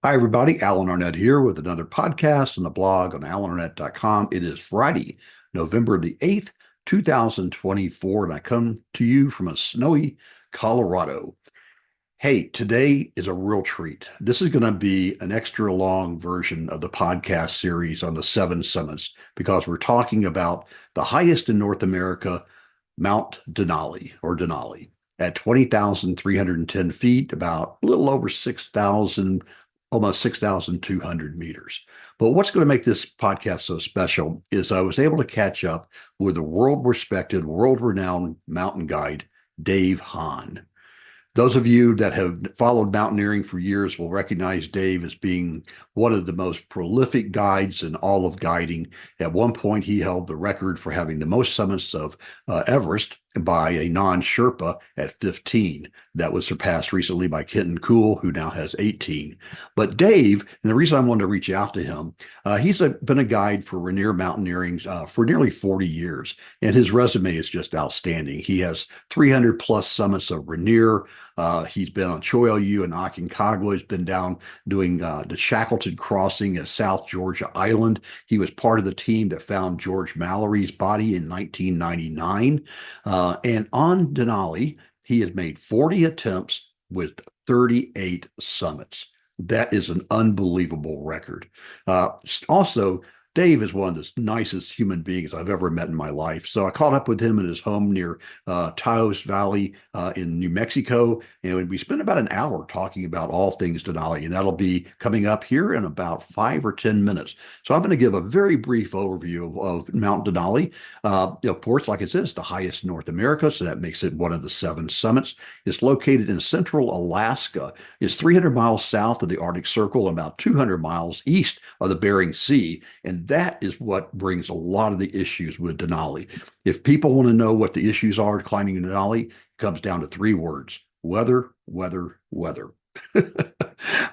Hi, everybody. Alan Arnett here with another podcast and a blog on alanornett.com. It is Friday, November the 8th, 2024, and I come to you from a snowy Colorado. Hey, today is a real treat. This is going to be an extra long version of the podcast series on the seven summits because we're talking about the highest in North America, Mount Denali or Denali at 20,310 feet, about a little over 6,000, almost 6,200 meters. But what's going to make this podcast so special is I was able to catch up with the world respected, world renowned mountain guide, Dave Hahn. Those of you that have followed mountaineering for years will recognize Dave as being one of the most prolific guides in all of guiding. At one point, he held the record for having the most summits of Everest by a non-Sherpa at 15. That was surpassed recently by Kenton Kuhl, who now has 18. But Dave, and the reason I wanted to reach out to him, he's been a guide for Rainier Mountaineering for nearly 40 years, and his resume is just outstanding. He has 300 plus summits of Rainier. He's been on Choiu and Aconcagua. He's been down doing the Shackleton Crossing at South Georgia Island. He was part of the team that found George Mallory's body in 1999. And on Denali, he has made 40 attempts with 38 summits. That is an unbelievable record. Also, Dave is one of the nicest human beings I've ever met in my life. So I caught up with him in his home near Taos Valley in New Mexico, and we spent about an hour talking about all things Denali, and that'll be coming up here in about 5 or 10 minutes. So I'm going to give a very brief overview of Mount Denali. Of course, like I said, it's the highest in North America, so that makes it one of the seven summits. It's located in central Alaska. It's 300 miles south of the Arctic Circle and about 200 miles east of the Bering Sea. And that is what brings a lot of the issues with Denali. If people want to know what the issues are climbing Denali, it comes down to three words: weather, weather, weather.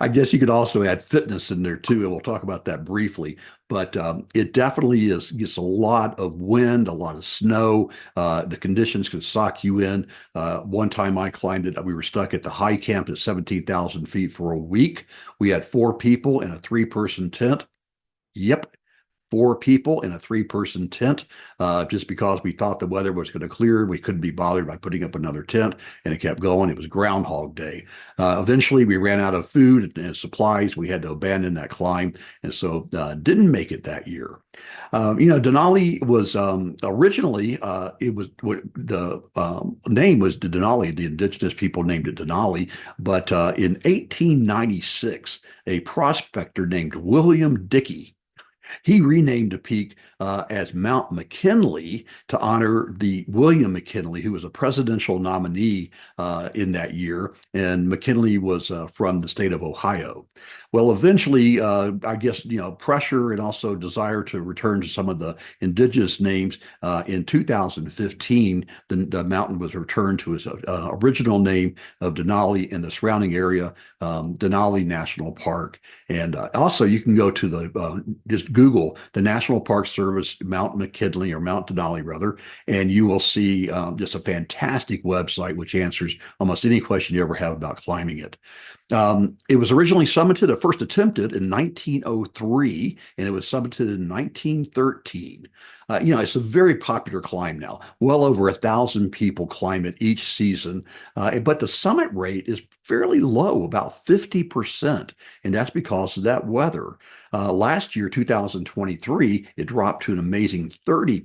I guess you could also add fitness in there too, and we'll talk about that briefly. But it definitely gets a lot of wind, a lot of snow. The conditions can sock you in. One time I climbed it, we were stuck at the high camp at 17,000 feet for a week. We had four people in a three-person tent. Yep, four people in a three-person tent, just because we thought the weather was going to clear. We couldn't be bothered by putting up another tent, and it kept going. It was Groundhog Day. Eventually, we ran out of food and supplies. We had to abandon that climb, and so didn't make it that year. Denali was originally it was the name was Denali. The indigenous people named it Denali, but in 1896, a prospector named William Dickey, he renamed the peak as Mount McKinley to honor the William McKinley, who was a presidential nominee in that year. And McKinley was from the state of Ohio. Well, eventually, I guess, pressure and also desire to return to some of the indigenous names. In 2015, the mountain was returned to its original name of Denali and the surrounding area, Denali National Park. And also, you can go to just Google the National Park Service Mount McKinley, or Mount Denali rather, and you will see just a fantastic website which answers almost any question you ever have about climbing it. It was originally summited, first attempted in 1903, and it was summited in 1913. It's a very popular climb now. Well over 1,000 people climb it each season, but the summit rate is fairly low, about 50%, and that's because of that weather. Last year, 2023, it dropped to an amazing 30.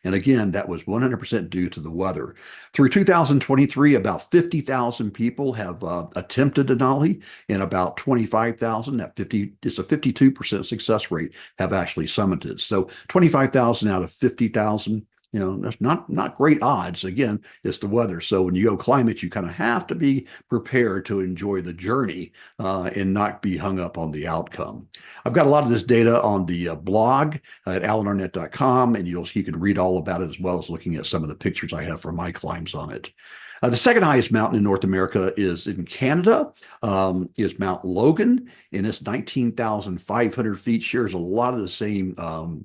And again, that was 100% due to the weather. Through 2023, about 50,000 people have attempted Denali, and about 25,000, it's a 52% success rate, have actually summited. So 25,000 out of 50,000, that's not great odds. Again, it's the weather. So when you go climb it, you kind of have to be prepared to enjoy the journey and not be hung up on the outcome. I've got a lot of this data on the blog at alanornett.com, and you can read all about it as well as looking at some of the pictures I have from my climbs on it. The second highest mountain in North America is in Canada, is Mount Logan, and it's 19,500 feet, shares a lot of the same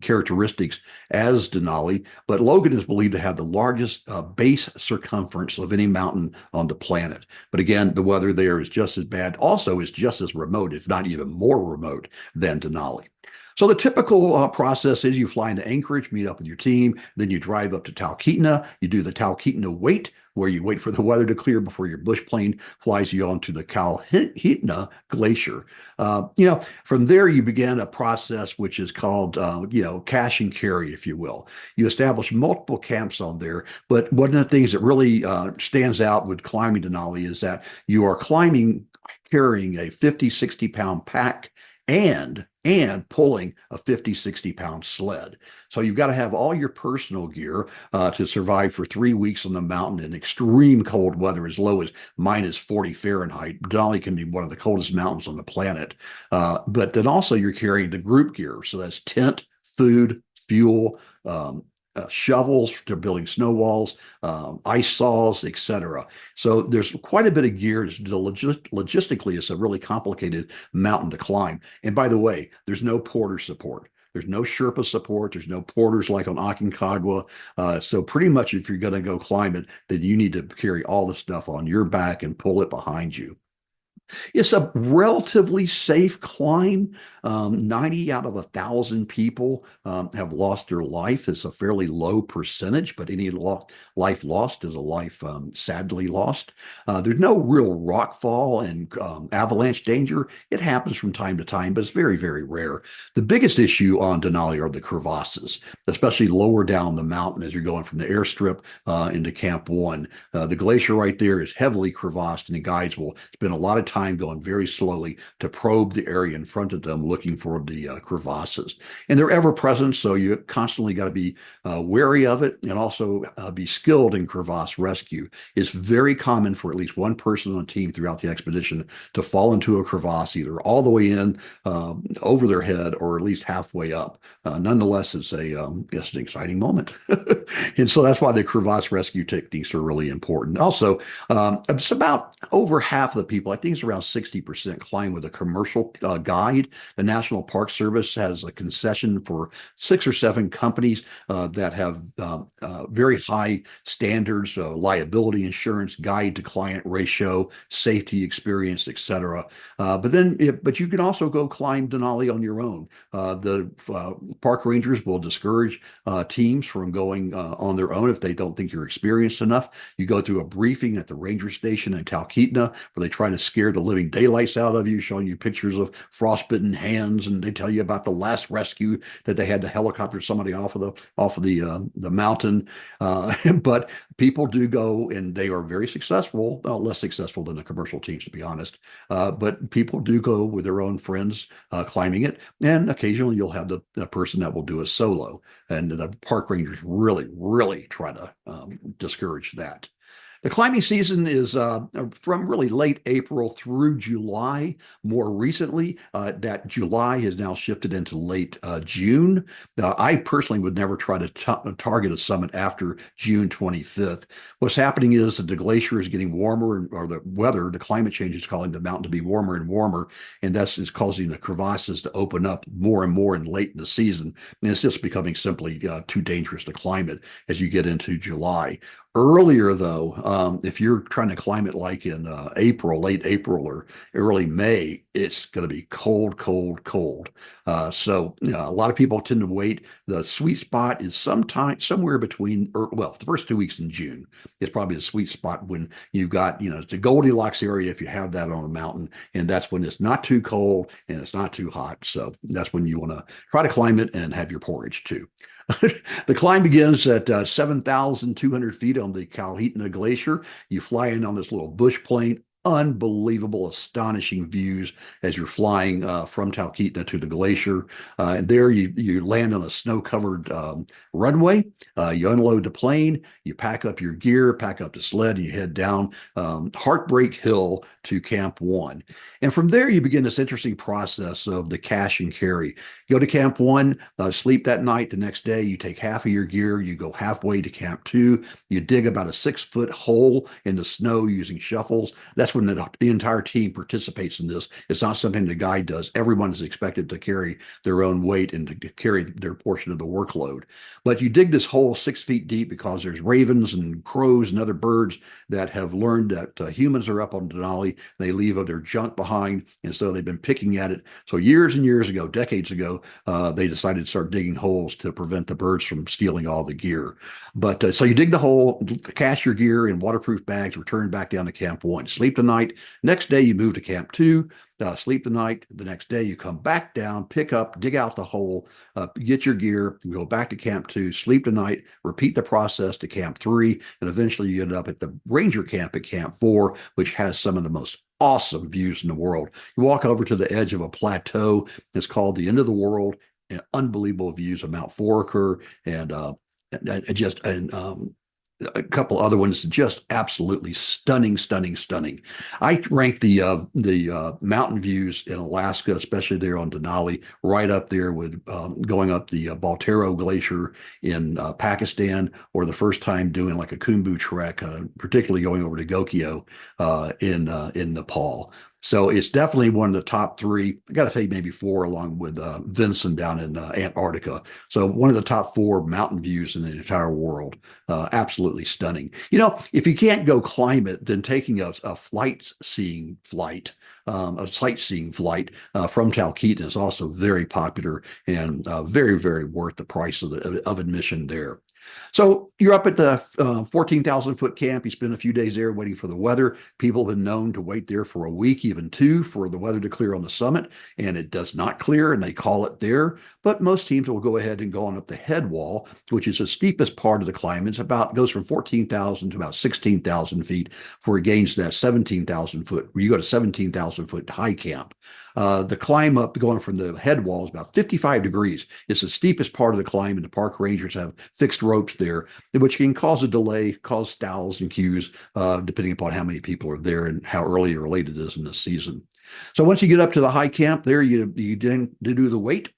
characteristics as Denali, but Logan is believed to have the largest base circumference of any mountain on the planet. But again, the weather there is just as bad. Also, is just as remote, if not even more remote than Denali. So the typical process is you fly into Anchorage, meet up with your team, then you drive up to Talkeetna. You do the Talkeetna wait, where you wait for the weather to clear before your bush plane flies you onto the Talkeetna Glacier. From there you begin a process which is called, cache and carry, if you will. You establish multiple camps on there, but one of the things that really stands out with climbing Denali is that you are climbing carrying a 50, 60-pound pack and pulling a 50, 60-pound sled. So you've got to have all your personal gear to survive for 3 weeks on the mountain in extreme cold weather as low as -40 Fahrenheit. Denali can be one of the coldest mountains on the planet. But then also you're carrying the group gear. So that's tent, food, fuel, shovels to building snow walls, ice saws, etc. So there's quite a bit of gear. Logistically, it's a really complicated mountain to climb. And by the way, there's no porter support. There's no Sherpa support. There's no porters like on Aconcagua. So pretty much if you're going to go climb it, then you need to carry all the stuff on your back and pull it behind you. It's a relatively safe climb. 90 out of 1,000 people have lost their life. It's a fairly low percentage, but any life lost is a life sadly lost. There's no real rock fall and avalanche danger. It happens from time to time, but it's very, very rare. The biggest issue on Denali are the crevasses, especially lower down the mountain as you're going from the airstrip into Camp 1. The glacier right there is heavily crevassed, and the guides will spend a lot of time going very slowly to probe the area in front of them, looking for the crevasses. And they're ever present, so you constantly got to be wary of it and also be skilled in crevasse rescue. It's very common for at least one person on a team throughout the expedition to fall into a crevasse, either all the way in, over their head, or at least halfway up. Nonetheless, it's an exciting moment. And so that's why the crevasse rescue techniques are really important. Also, it's about over half of the people, I think it's around 60%, climb with a commercial guide. The National Park Service has a concession for 6 or 7 companies that have very high standards, liability insurance, guide to client ratio, safety experience, etc. But you can also go climb Denali on your own. The park rangers will discourage teams from going on their own if they don't think you're experienced enough. You go through a briefing at the ranger station in Talkeetna where they try to scare the living daylights out of you, showing you pictures of frostbitten hands, and they tell you about the last rescue that they had to helicopter somebody off of the mountain. But people do go, and they are very successful. Less successful than the commercial teams, to be honest. But people do go with their own friends climbing it, and occasionally you'll have the person that will do a solo, and the park rangers really, really try to discourage that. The climbing season is from really late April through July. More recently, that July has now shifted into late June. I personally would never try to target a summit after June 25th. What's happening is that the glacier is getting warmer, or the weather, the climate change is causing the mountain to be warmer and warmer, and that's is causing the crevasses to open up more and more in late in the season. And it's just becoming simply too dangerous to climb it as you get into July. Earlier, though, if you're trying to climb it like in April, late April or early May, it's going to be cold, cold, cold. So a lot of people tend to wait. The sweet spot is somewhere between, the first 2 weeks in June is probably the sweet spot when you've got, it's the Goldilocks area if you have that on a mountain, and that's when it's not too cold and it's not too hot. So that's when you want to try to climb it and have your porridge too. The climb begins at 7,200 feet on the Talkeetna Glacier. You fly in on this little bush plane unbelievable, astonishing views as you're flying from Talkeetna to the glacier. And there you land on a snow-covered runway. You unload the plane, you pack up your gear, pack up the sled, and you head down Heartbreak Hill to Camp One. And from there, you begin this interesting process of the cache and carry. Go to Camp One, sleep that night. The next day, you take half of your gear, you go halfway to Camp Two, you dig about a 6-foot hole in the snow using shuffles. That's when the entire team participates in this. It's not something the guide does. Everyone is expected to carry their own weight and to carry their portion of the workload. But you dig this hole 6 feet deep because there's ravens and crows and other birds that have learned that humans are up on Denali. They leave their junk behind, and so they've been picking at it. So years and years ago, decades ago, they decided to start digging holes to prevent the birds from stealing all the gear. But so you dig the hole, cache your gear in waterproof bags, return back down to Camp One, sleep the night. Next day, you move to Camp Two, sleep the night. The next day, you come back down, pick up, dig out the hole, get your gear, go back to Camp Two, sleep the night, repeat the process to Camp Three, and eventually you end up at the Ranger Camp at Camp Four, which has some of the most awesome views in the world. You walk over to the edge of a plateau. It's called the End of the World. And unbelievable views of Mount Foraker and a couple other ones, just absolutely stunning, stunning, stunning. I rank the mountain views in Alaska, especially there on Denali, right up there with going up the Baltoro Glacier in Pakistan, or the first time doing like a Khumbu trek, particularly going over to Gokyo in Nepal. So it's definitely one of the top three. I got to say maybe four, along with Vinson down in Antarctica. So one of the top four mountain views in the entire world. Absolutely stunning. You know, if you can't go climb it, then taking a sightseeing flight from Talkeetna is also very popular and very, very worth the price of admission there. So you're up at the 14,000 foot camp. You spend a few days there waiting for the weather. People have been known to wait there for a week, even two, for the weather to clear on the summit, and it does not clear, and they call it there. But most teams will go ahead and go on up the head wall, which is the steepest part of the climb. It's about goes from 14,000 to about 16,000 feet before it gains that 17,000 foot, where you go to 17,000 foot high camp. The climb up going from the head wall is about 55 degrees. It's the steepest part of the climb, and the park rangers have fixed ropes there, which can cause a delay, cause stalls and queues, depending upon how many people are there and how early or late it is in the season. So once you get up to the high camp there, you then do the wait.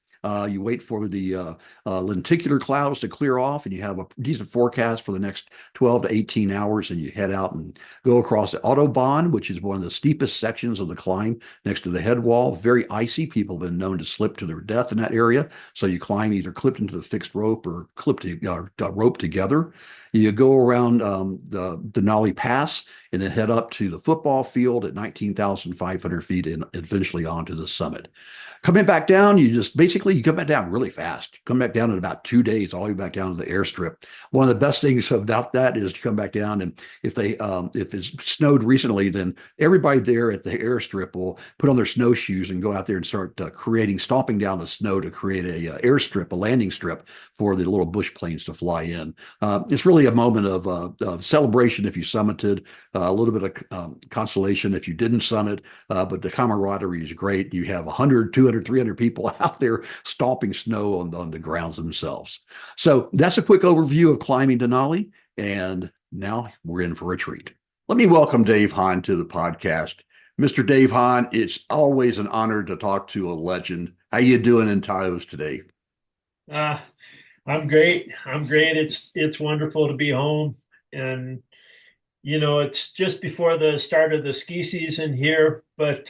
You wait for the lenticular clouds to clear off, and you have a decent forecast for the next 12 to 18 hours, and you head out and go across the Autobahn, which is one of the steepest sections of the climb next to the head wall. Very icy. People have been known to slip to their death in that area. So you climb either clipped into the fixed rope or rope together. You go around the Denali Pass and then head up to the football field at 19,500 feet and eventually onto the summit. Coming back down, you come back down really fast. You come back down in about 2 days, all the way back down to the airstrip. One of the best things about that is to come back down, and if it's snowed recently, then everybody there at the airstrip will put on their snowshoes and go out there and start stomping down the snow to create a airstrip, a landing strip for the little bush planes to fly in. It's really a moment of celebration if you summited, a little bit of consolation if you didn't summit, but the camaraderie is great. You have 100, 200, 300 people out there stomping snow on the grounds themselves. So that's a quick overview of climbing Denali. And now we're in for a treat. Let me welcome Dave Hahn to the podcast. Mr. Dave Hahn, it's always an honor to talk to a legend. How you doing in Taos today? I'm great. I'm great. It's wonderful to be home, and it's just before the start of the ski season here, but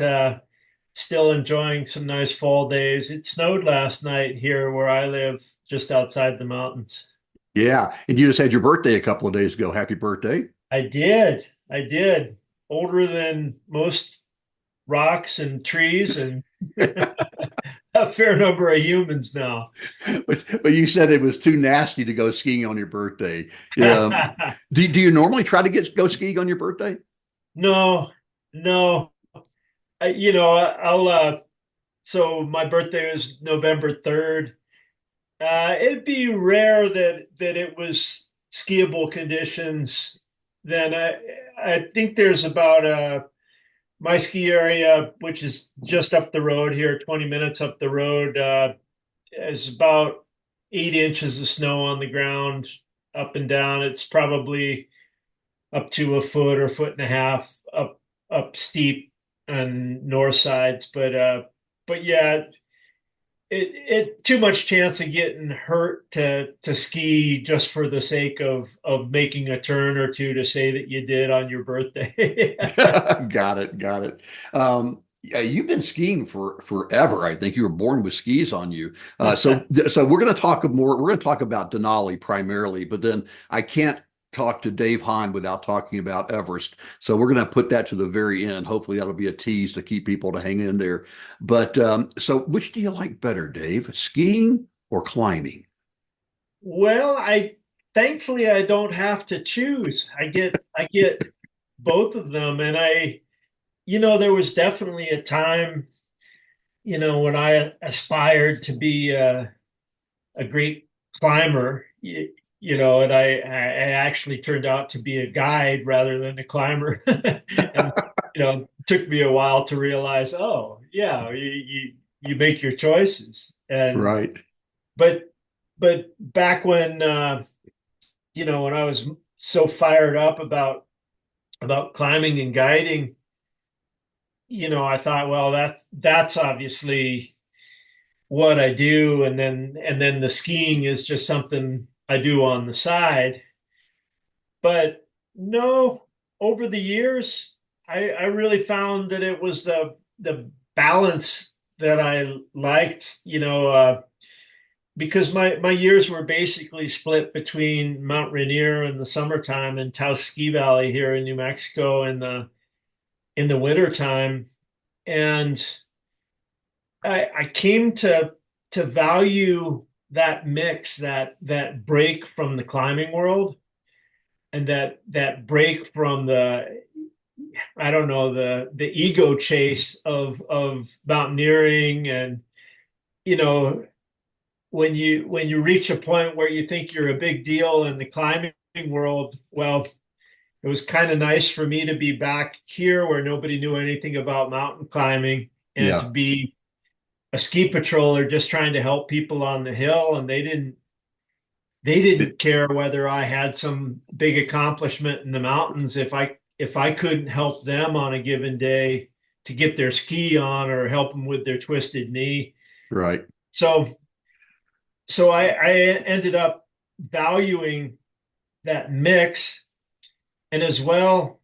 still enjoying some nice fall days. It snowed last night here where I live, just outside the mountains. Yeah. And you just had your birthday a couple of days ago. Happy birthday. I did. I did. Older than most rocks and trees and a fair number of humans now. But you said it was too nasty to go skiing on your birthday. Do you normally try to go skiing on your birthday? No, no. I'll so my birthday is November 3rd. It'd be rare that it was skiable conditions. Then I think there's about my ski area, which is just up the road here, 20 minutes up the road, is about 8 inches of snow on the ground, up and down. It's probably up to a foot or foot and a half up steep on north sides. But yeah, it too much chance of getting hurt to ski just for the sake of making a turn or two to say that you did on your birthday. Got it. Got it. Yeah, you've been skiing for forever. I think you were born with skis on you. So we're going to talk more. We're going to talk about Denali primarily, but then I can't talk to Dave Hahn without talking about Everest. So we're going to put that to the very end. Hopefully, that'll be a tease to keep people to hang in there. But so, which do you like better, Dave? Skiing or climbing? Well, I thankfully I don't have to choose. I get both of them, and there was definitely a time, when I aspired to be a great climber, and I actually turned out to be a guide rather than a climber. And, it took me a while to realize, oh, yeah, you make your choices. Right. But, but back when I was so fired up about climbing and guiding, I thought, well, that's obviously what I do, and then the skiing is just something I do on the side. But no, over the years, I really found that it was the balance that I liked, because my years were basically split between Mount Rainier in the summertime and Taos Ski Valley here in New Mexico in the wintertime. And I came to value that mix, that break from the climbing world, and that break from the, I don't know, the ego chase of mountaineering. And you know when you reach a point where you think you're a big deal in the climbing world, well, it was kind of nice for me to be back here where nobody knew anything about mountain climbing, and to Yeah. be a ski patroller just trying to help people on the hill. And they didn't care whether I had some big accomplishment in the mountains. If I couldn't help them on a given day to get their ski on or help them with their twisted knee. Right. So so I ended up valuing that mix. And as well,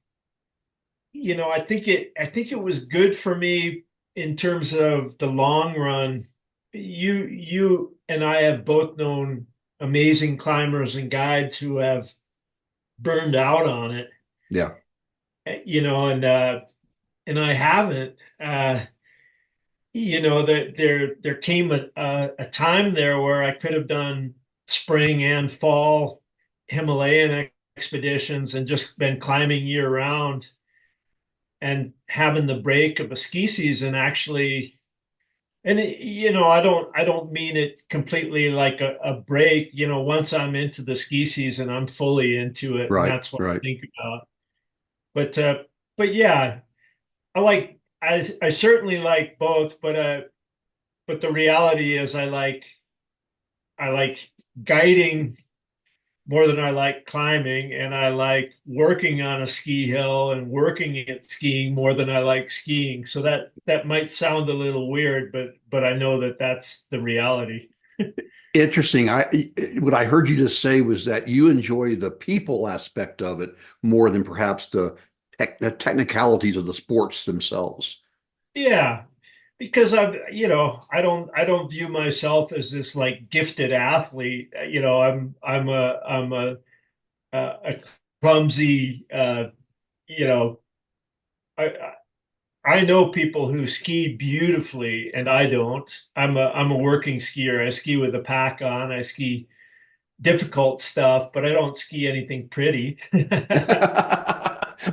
I think it was good for me in terms of the long run. You and I have both known amazing climbers and guides who have burned out on it, Yeah. and I haven't. That there came a time there where I could have done spring and fall Himalayan expeditions and just been climbing year round, and having the break of a ski season actually. And I don't mean it completely like a break. Once I'm into the ski season, I'm fully into it, and Right. that's what I Right. think about. But yeah, I certainly like both, but the reality is I like guiding more than I like climbing, and I like working on a ski hill and working at skiing more than I like skiing. So that might sound a little weird, but I know that that's the reality. Interesting. What I heard you just say was that you enjoy the people aspect of it more than perhaps the technicalities of the sports themselves. Yeah, because I don't view myself as this like gifted athlete. I'm a clumsy, you know I I know people who ski beautifully, and I don't. I'm a working skier. I ski with a pack on. I ski difficult stuff, but I don't ski anything pretty.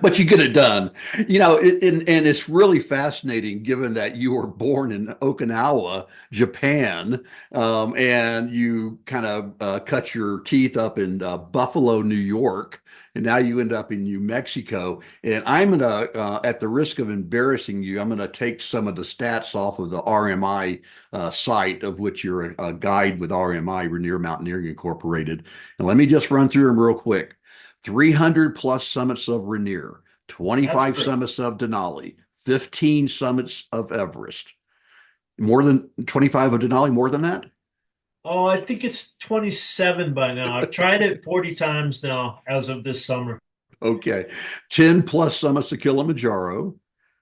but you get it done. And it's really fascinating given that you were born in Okinawa, Japan, and you kind of cut your teeth up in Buffalo, New York, and now you end up in New Mexico. And I'm gonna, at the risk of embarrassing you, I'm gonna take some of the stats off of the RMI site, of which you're a guide with RMI, Rainier Mountaineering Incorporated. And let me just run through them real quick. 300 plus summits of Rainier, That's 25 great. summits of Denali, 15 summits of Everest. More than 25 of Denali, more than that? Oh, I think it's 27 by now. I've tried it 40 times now as of this summer. Okay. 10 plus summits of Kilimanjaro.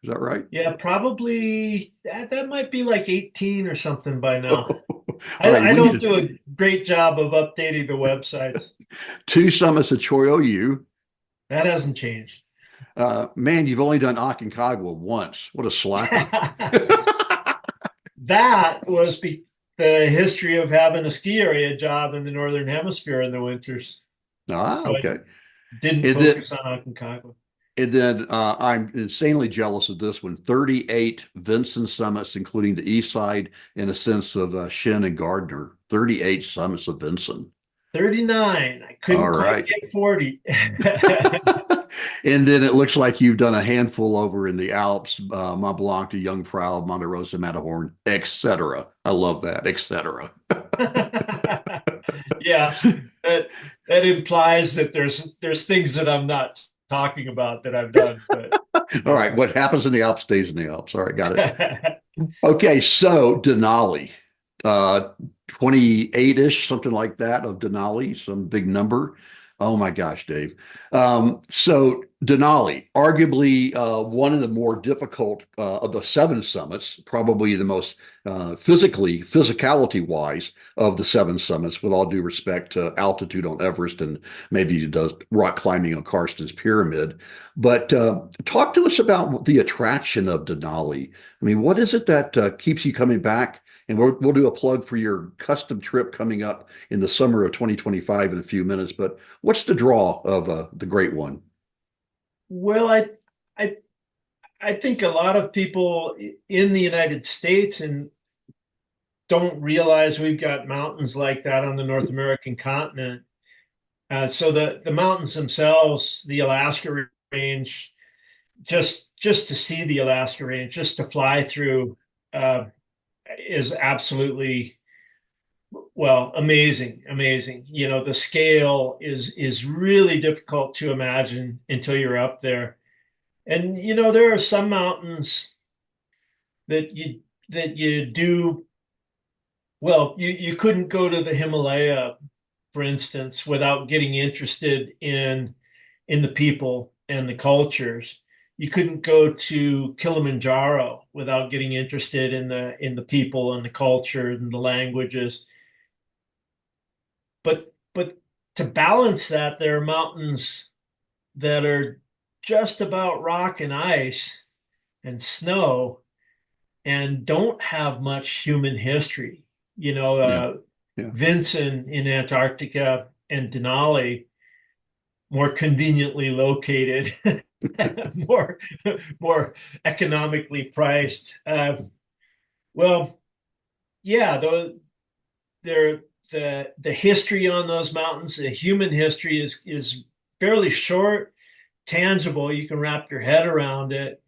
Is that right? Yeah, probably that might be like 18 or something by now. All right. I We don't need do a great job of updating the websites. two summits of Choyoyu. That hasn't changed. Man, you've only done Aconcagua once. What a slacker. That was the history of having a ski area job in the Northern Hemisphere in the winters. So I Okay. didn't And then focus on Aconcagua. I'm insanely jealous of this one. 38 Vinson summits, including the East Side and a sense of Shin and Gardner. 38 summits of Vinson. 39. I All couldn't quite right. get 40. And then it looks like you've done a handful over in the Alps, Mont Blanc to Jungfrau, Monte Rosa, Matterhorn, etc. I love that, etc. Yeah, that that implies that there's things that I'm not talking about that I've done, but All yeah. right. What happens in the Alps stays in the Alps. All right. Got it. Okay, so Denali, uh, 28-ish, something like that of Denali, some big number. Oh my gosh, Dave. So Denali, arguably one of the more difficult of the seven summits, probably the most physicality wise of the seven summits, with all due respect to altitude on Everest and maybe does rock climbing on Karsten's Pyramid. But talk to us about the attraction of Denali. I mean, what is it that keeps you coming back? And we'll do a plug for your custom trip coming up in the summer of 2025 in a few minutes. But what's the draw of the Great One? Well, I I think a lot of people in the United States and don't realize we've got mountains like that on the North American continent. So the mountains themselves, the Alaska Range, just to see the Alaska Range, just to fly through, is absolutely, well, amazing, amazing. You know, the scale is really difficult to imagine until you're up there. And you know, there are some mountains that you do well. You couldn't go to the Himalaya, for instance, without getting interested in the people and the cultures. You couldn't go to Kilimanjaro without getting interested in the people and the culture and the languages. But to balance that, there are mountains that are just about rock and ice and snow and don't have much human history. You know, Yeah, yeah, Vinson in Antarctica and Denali more conveniently located, more more economically priced. Well, yeah, the history on those mountains, the human history is fairly short, tangible. You can wrap your head around it,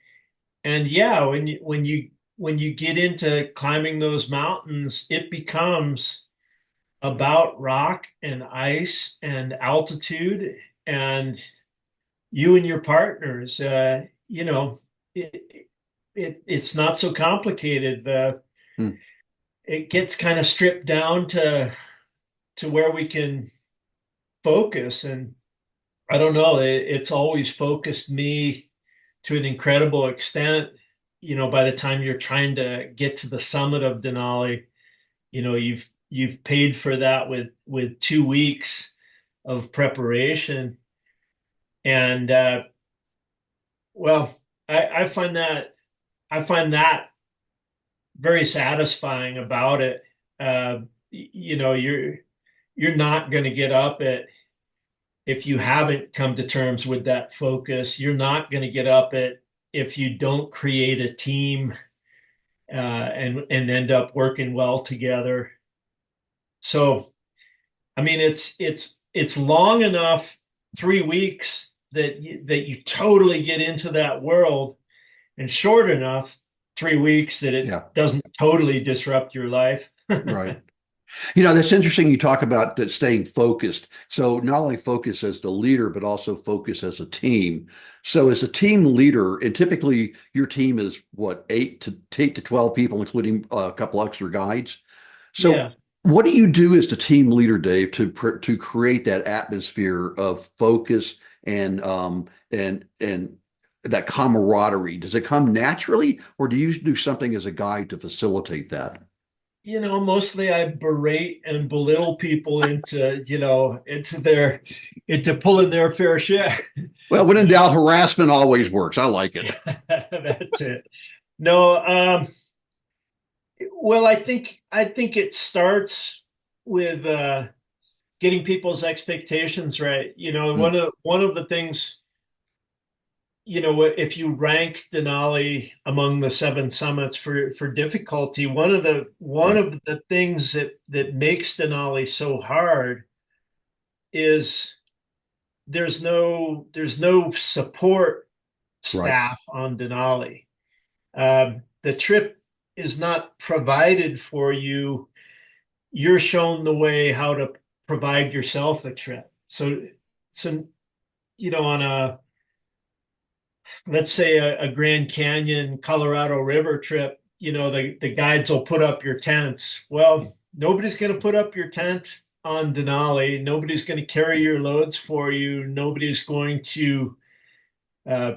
and yeah, when you get into climbing those mountains, it becomes about rock and ice and altitude and you and your partners. You know, it's not so complicated. hmm, It gets kind of stripped down to where we can focus. And I don't know, it's always focused me to an incredible extent. You know, by the time you're trying to get to the summit of Denali, you know, you've paid for that with 2 weeks of preparation. And well, I find that very satisfying about it. You know, you're not going to get up if you haven't come to terms with that focus, you're not going to get up it if you don't create a team and end up working well together. So, I mean, it's long enough, 3 weeks that you totally get into that world, and short enough, 3 weeks that it Yeah. doesn't totally disrupt your life. Right. You know, that's interesting. You talk about that staying focused. So not only focus as the leader, but also focus as a team. So as a team leader, and typically your team is what, 8 to 12 people, including a couple extra guides. So Yeah. what do you do as the team leader, Dave, to create that atmosphere of focus and that camaraderie? Does it come naturally, or do you do something as a guide to facilitate that? Mostly I berate and belittle people into pulling their fair share. Well, when in doubt, harassment always works. I like it. That's it. No, well, I think it starts with getting people's expectations right. Mm, One of the things, if you rank Denali among the seven summits for difficulty, one right, of the things that makes Denali so hard is there's no support right. staff on Denali. The trip is not provided for you. You're shown the way how to provide yourself a trip. So on a, let's say a Grand Canyon, Colorado River trip, the guides will put up your tents. Well, nobody's going to put up your tent on Denali. Nobody's going to carry your loads for you. Nobody's going to, uh,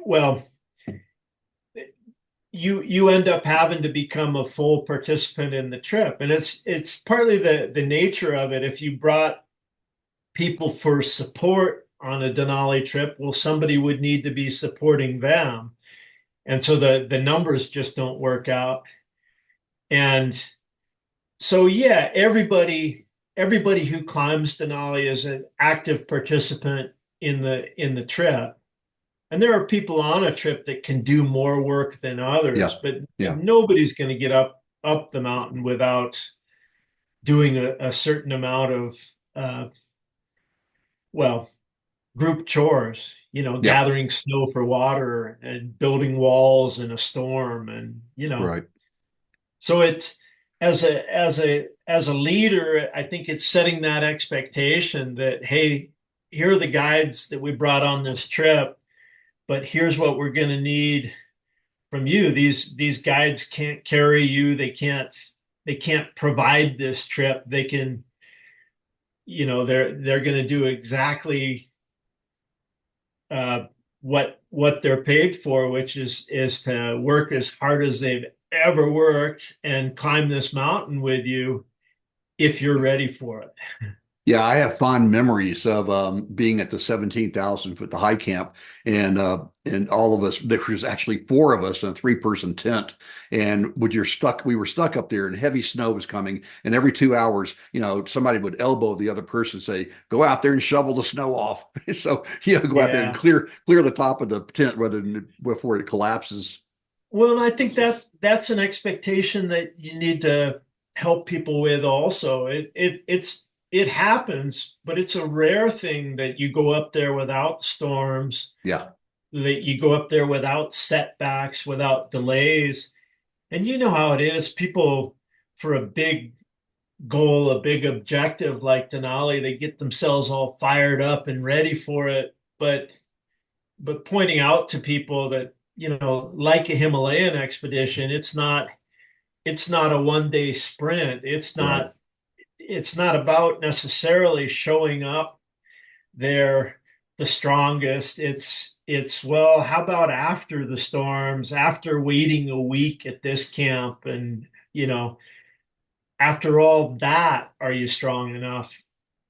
well, you end up having to become a full participant in the trip, and it's partly the nature of it. If you brought people for support on a Denali trip, well, somebody would need to be supporting them, and so the numbers just don't work out. And so yeah, everybody who climbs Denali is an active participant in the trip. And there are people on a trip that can do more work than others, Yeah, but yeah, nobody's going to get up the mountain without doing a certain amount of well, group chores, yeah. gathering snow for water and building walls in a storm, and Right. so it as a leader, I think it's setting that expectation that, hey, here are the guides that we brought on this trip, but here's what we're going to need from you. These guides can't carry you. They can't provide this trip. They can, they're going to do exactly uh, what they're paid for, which is to work as hard as they've ever worked and climb this mountain with you if you're ready for it. Yeah, I have fond memories of being at the 17,000 foot, the high camp, and all of us. There was actually four of us in a three-person tent, and when you're stuck, we were stuck up there, and heavy snow was coming, and every 2 hours, somebody would elbow the other person, say, "Go out there and shovel the snow off." So go out there and Yeah. clear the top of the tent, before it collapses. Well, and I think that's an expectation that you need to help people with also. It happens, but it's a rare thing that you go up there without storms, Yeah, that you go up there without setbacks, without delays. And you know how it is. People, for a big goal, a big objective like Denali, they get themselves all fired up and ready for it. But pointing out to people that, like a Himalayan expedition, it's not a 1 day sprint. It's right. not it's not about necessarily showing up there the strongest. It's well, how about after the storms, after waiting a week at this camp, and after all that, are you strong enough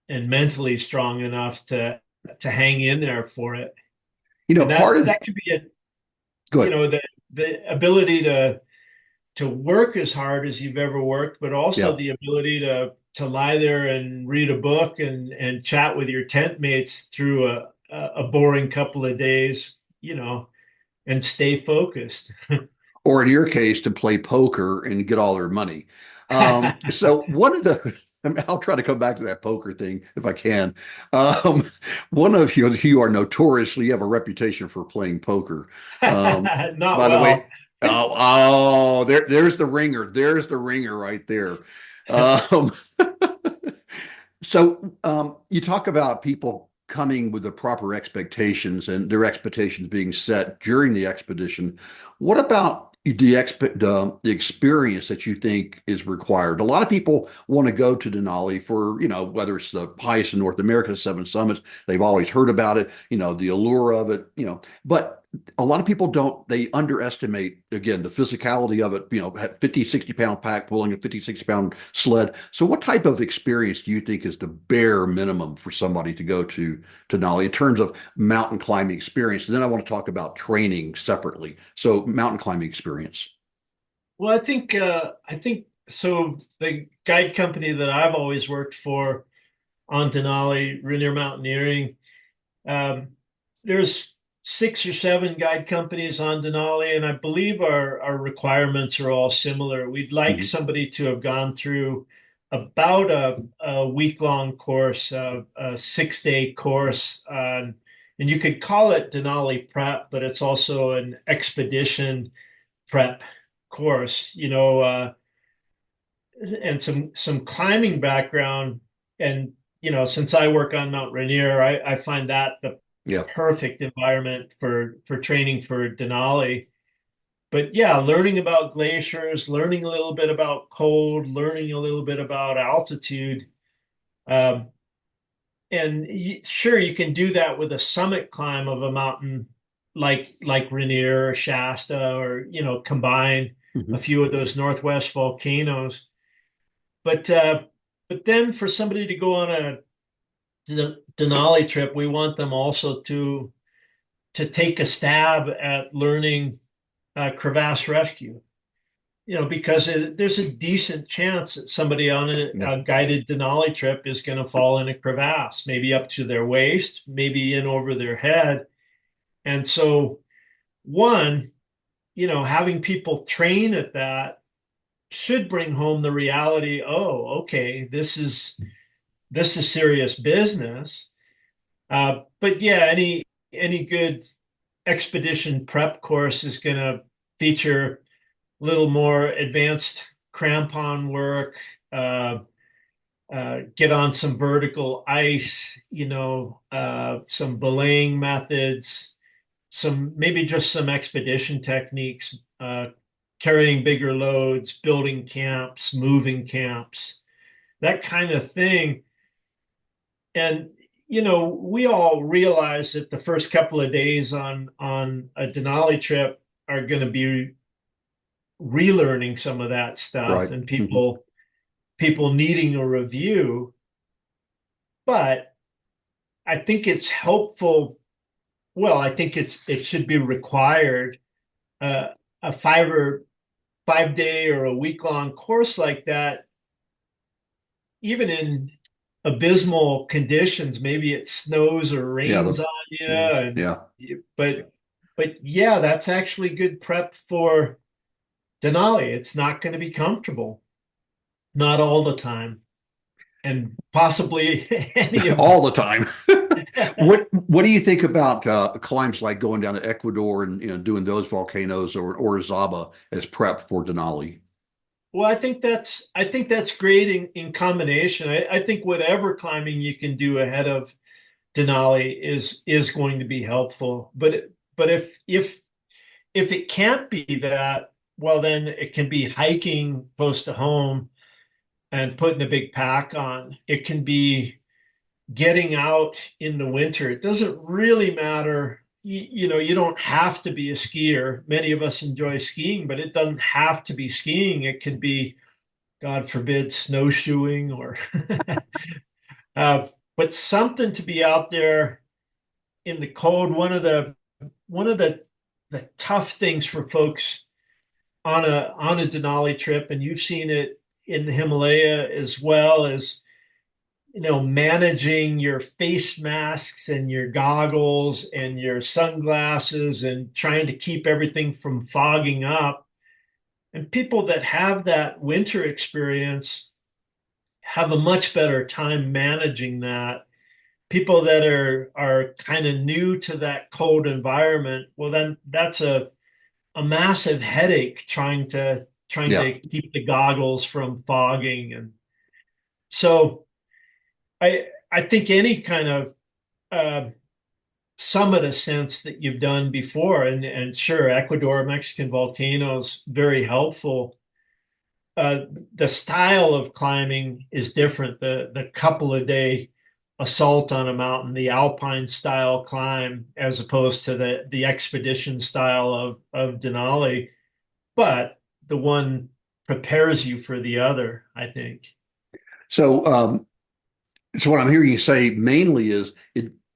and mentally strong enough to hang in there for it? And Part that of that could be it. good. The ability to work as hard as you've ever worked, but also Yeah, the ability to lie there and read a book and chat with your tent mates through a boring couple of days, and stay focused. Or in your case, to play poker and get all their money. So one of the, I mean, I'll try to come back to that poker thing if I can. Um, One of you are notoriously, you have a reputation for playing poker. Not By the way, well. there's the ringer. There's the ringer right there. Um, you talk about people coming with the proper expectations and their expectations being set during the expedition. What about the experience that you think is required? A lot of people want to go to Denali for, whether it's the highest in North America, Seven Summits, they've always heard about it, the allure of it, but a lot of people don't, they underestimate, again, the physicality of it, 50, 60 pound pack pulling a 50, 60 pound sled. So what type of experience do you think is the bare minimum for somebody to go to Denali in terms of mountain climbing experience? And then I want to talk about training separately. So mountain climbing experience. Well, I think so. The guide company that I've always worked for on Denali, Rainier Mountaineering, um, there's 6 or 7 guide companies on Denali, and I believe our requirements are all similar. We'd like Mhm. somebody to have gone through about a week-long course, a 6-day course, and you could call it Denali Prep, but it's also an expedition prep course, and some climbing background. And since I work on Mount Rainier, I find that the Yeah. perfect environment for training for Denali. But yeah, learning about glaciers, learning a little bit about cold, learning a little bit about altitude. Um, and sure, you can do that with a summit climb of a mountain like Rainier or Shasta, or combine a Mhm. few of those Northwest volcanoes. But then for somebody to go on a Denali trip, we want them also to take a stab at learning crevasse rescue. Because there's a decent chance that somebody on Yeah. a guided Denali trip is going to fall in a crevasse, maybe up to their waist, maybe in over their head. And so, one, having people train at that should bring home the reality, oh, okay, this is serious business. But yeah, any good expedition prep course is going to feature a little more advanced crampon work, uh, get on some vertical ice, some belaying methods, some maybe just some expedition techniques, carrying bigger loads, building camps, moving camps, that kind of thing. And we all realize that the first couple of days on a Denali trip are going to be relearning some of that stuff, Right. and Mhm. people needing a review. But I think it's helpful. Well, I think it should be required. Uh, a 5 day or a week long course like that, even in abysmal conditions, maybe it snows or Yeah. rains on you, Yeah. and Yeah. but yeah, that's actually good prep for Denali. It's not going to be comfortable, not all the time, and possibly any of All the time. them. What do you think about climbs like going down to Ecuador and doing those volcanoes or Orizaba as prep for Denali? Well, I think that's great in combination. I think whatever climbing you can do ahead of Denali is going to be helpful. But if it can't be that, well, then it can be hiking close to home and putting a big pack on. It can be getting out in the winter. It doesn't really matter. You don't have to be a skier. Many of us enjoy skiing, but it doesn't have to be skiing. It could be, God forbid, snowshoeing or but something to be out there in the cold. One of the tough things for folks on a Denali trip, and you've seen it in the Himalaya, as well as managing your face masks and your goggles and your sunglasses and trying to keep everything from fogging up. And people that have that winter experience have a much better time managing that. People that are kind of new to that cold environment, well, then that's a massive headache trying Yeah. to keep the goggles from fogging. And so I think any kind of uh, summit ascents that you've done before, and sure, Ecuador, Mexican volcanoes, very helpful. Uh, the style of climbing is different. The couple of day assault on a mountain, the alpine style climb, as opposed to the expedition style of Denali, but the one prepares you for the other, I think. So, so what I'm hearing you say mainly is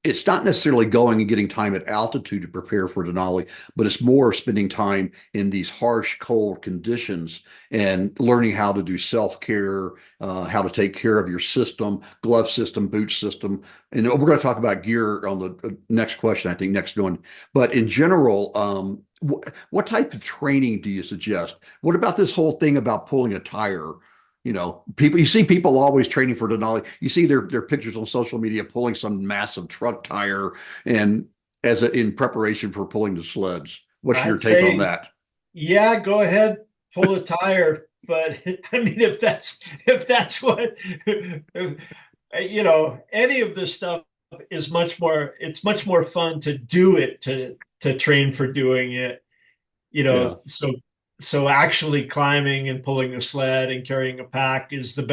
it's not necessarily going and getting time at altitude to prepare for Denali, but it's more spending time in these harsh, cold conditions and learning how to do self-care, how to take care of your system, glove system, boot system. And we're going to talk about gear on the next question, I think, next one. But in general, what type of training do you suggest? What about this whole thing about pulling a tire? People, you see people always training for Denali. You see their pictures on social media pulling some massive truck tire and in preparation for pulling the sleds. What's your I'd take on say, that? yeah, go ahead, pull the tire. But I mean, if that's what any of this stuff is it's much more fun to do it, to train for doing it. Yeah, So actually climbing and pulling a sled and carrying a pack is the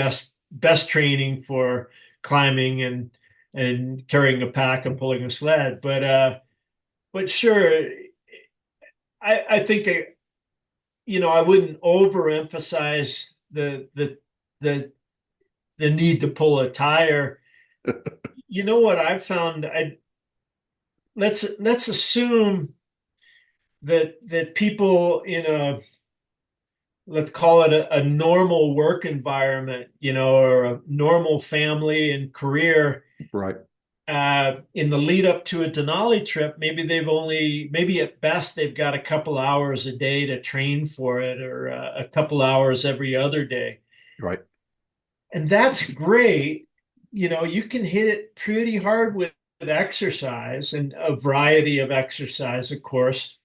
best training for climbing and carrying a pack and pulling a sled. But sure, I think I wouldn't overemphasize the the need to pull a tire. You know what I've found? Let's assume that people in a, let's call it a normal work environment, or a normal family and career. right, In the lead up to a Denali trip, maybe at best they've got a couple hours a day to train for it, or a couple hours every other day. right. And that's great. You can hit it pretty hard with exercise, and a variety of exercise, of course,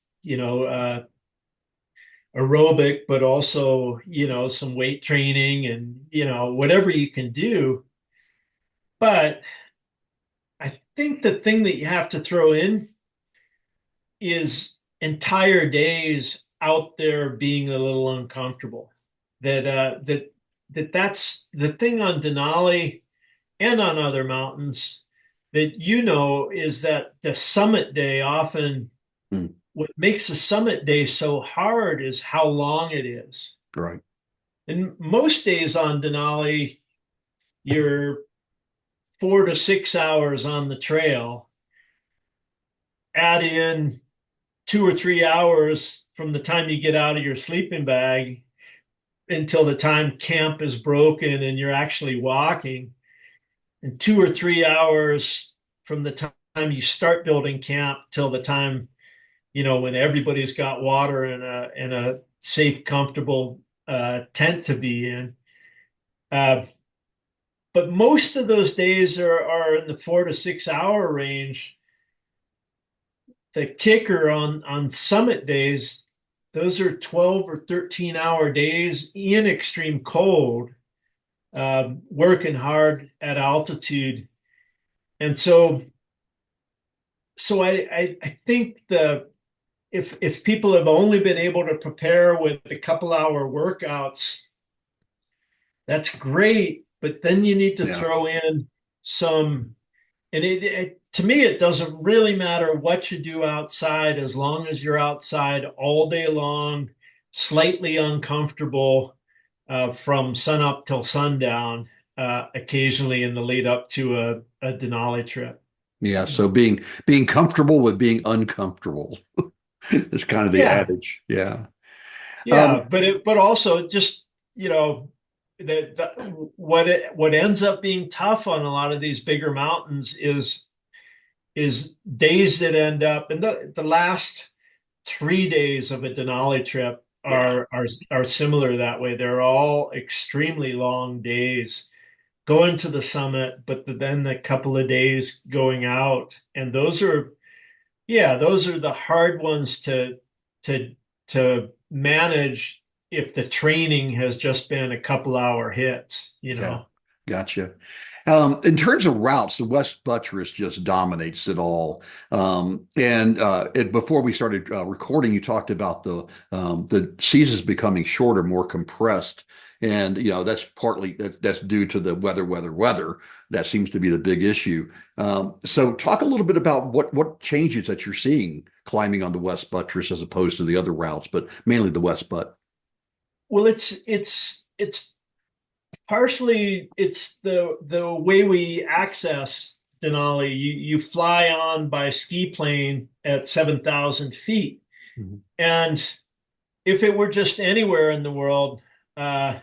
aerobic, but also, some weight training and, whatever you can do. But I think the thing that you have to throw in is entire days out there being a little uncomfortable. That's the thing on Denali and on other mountains, that is that the summit day often, Hmm, what makes the summit day so hard is how long it is. right, And most days on Denali, you're 4 to 6 hours on the trail. Add in 2 or 3 hours from the time you get out of your sleeping bag until the time camp is broken and you're actually walking, and 2 or 3 hours from the time you start building camp till the time, when everybody's got water and a safe, comfortable tent to be in. Uh, but most of those days are in the 4 to 6 hour range. The kicker on summit days, those are 12 or 13-hour days in extreme cold, working hard at altitude. And so I think if people have only been able to prepare with a couple hour workouts, that's great. But then you need to yeah. throw in some, and to me, it doesn't really matter what you do outside, as long as you're outside all day long, slightly uncomfortable, from sunup till sundown, occasionally in the lead up to a Denali trip. Yeah, so being comfortable with being uncomfortable is kind of the Yeah, adage. Yeah. yeah, Um, but also just, you know, what ends up being tough on a lot of these bigger mountains is days that end up, and the last 3 days of a Denali trip Yeah. are similar that way. They're all extremely long days going to the summit, but then a couple of days going out, and those are the hard ones to to manage if the training has just been a couple hour hits, you Yeah, know. gotcha. In terms of routes, the West Buttress just dominates it all. Before we started recording, you talked about the seasons becoming shorter, more compressed, and that's partly that's due to the weather. That seems to be the big issue. So, talk a little bit about what changes that you're seeing climbing on the West Buttress as opposed to the other routes, but mainly the West Butt. Well, it's partially it's the way we access Denali. You fly on by ski plane at 7,000 feet, Mhm. and if it were just anywhere in the world, uh,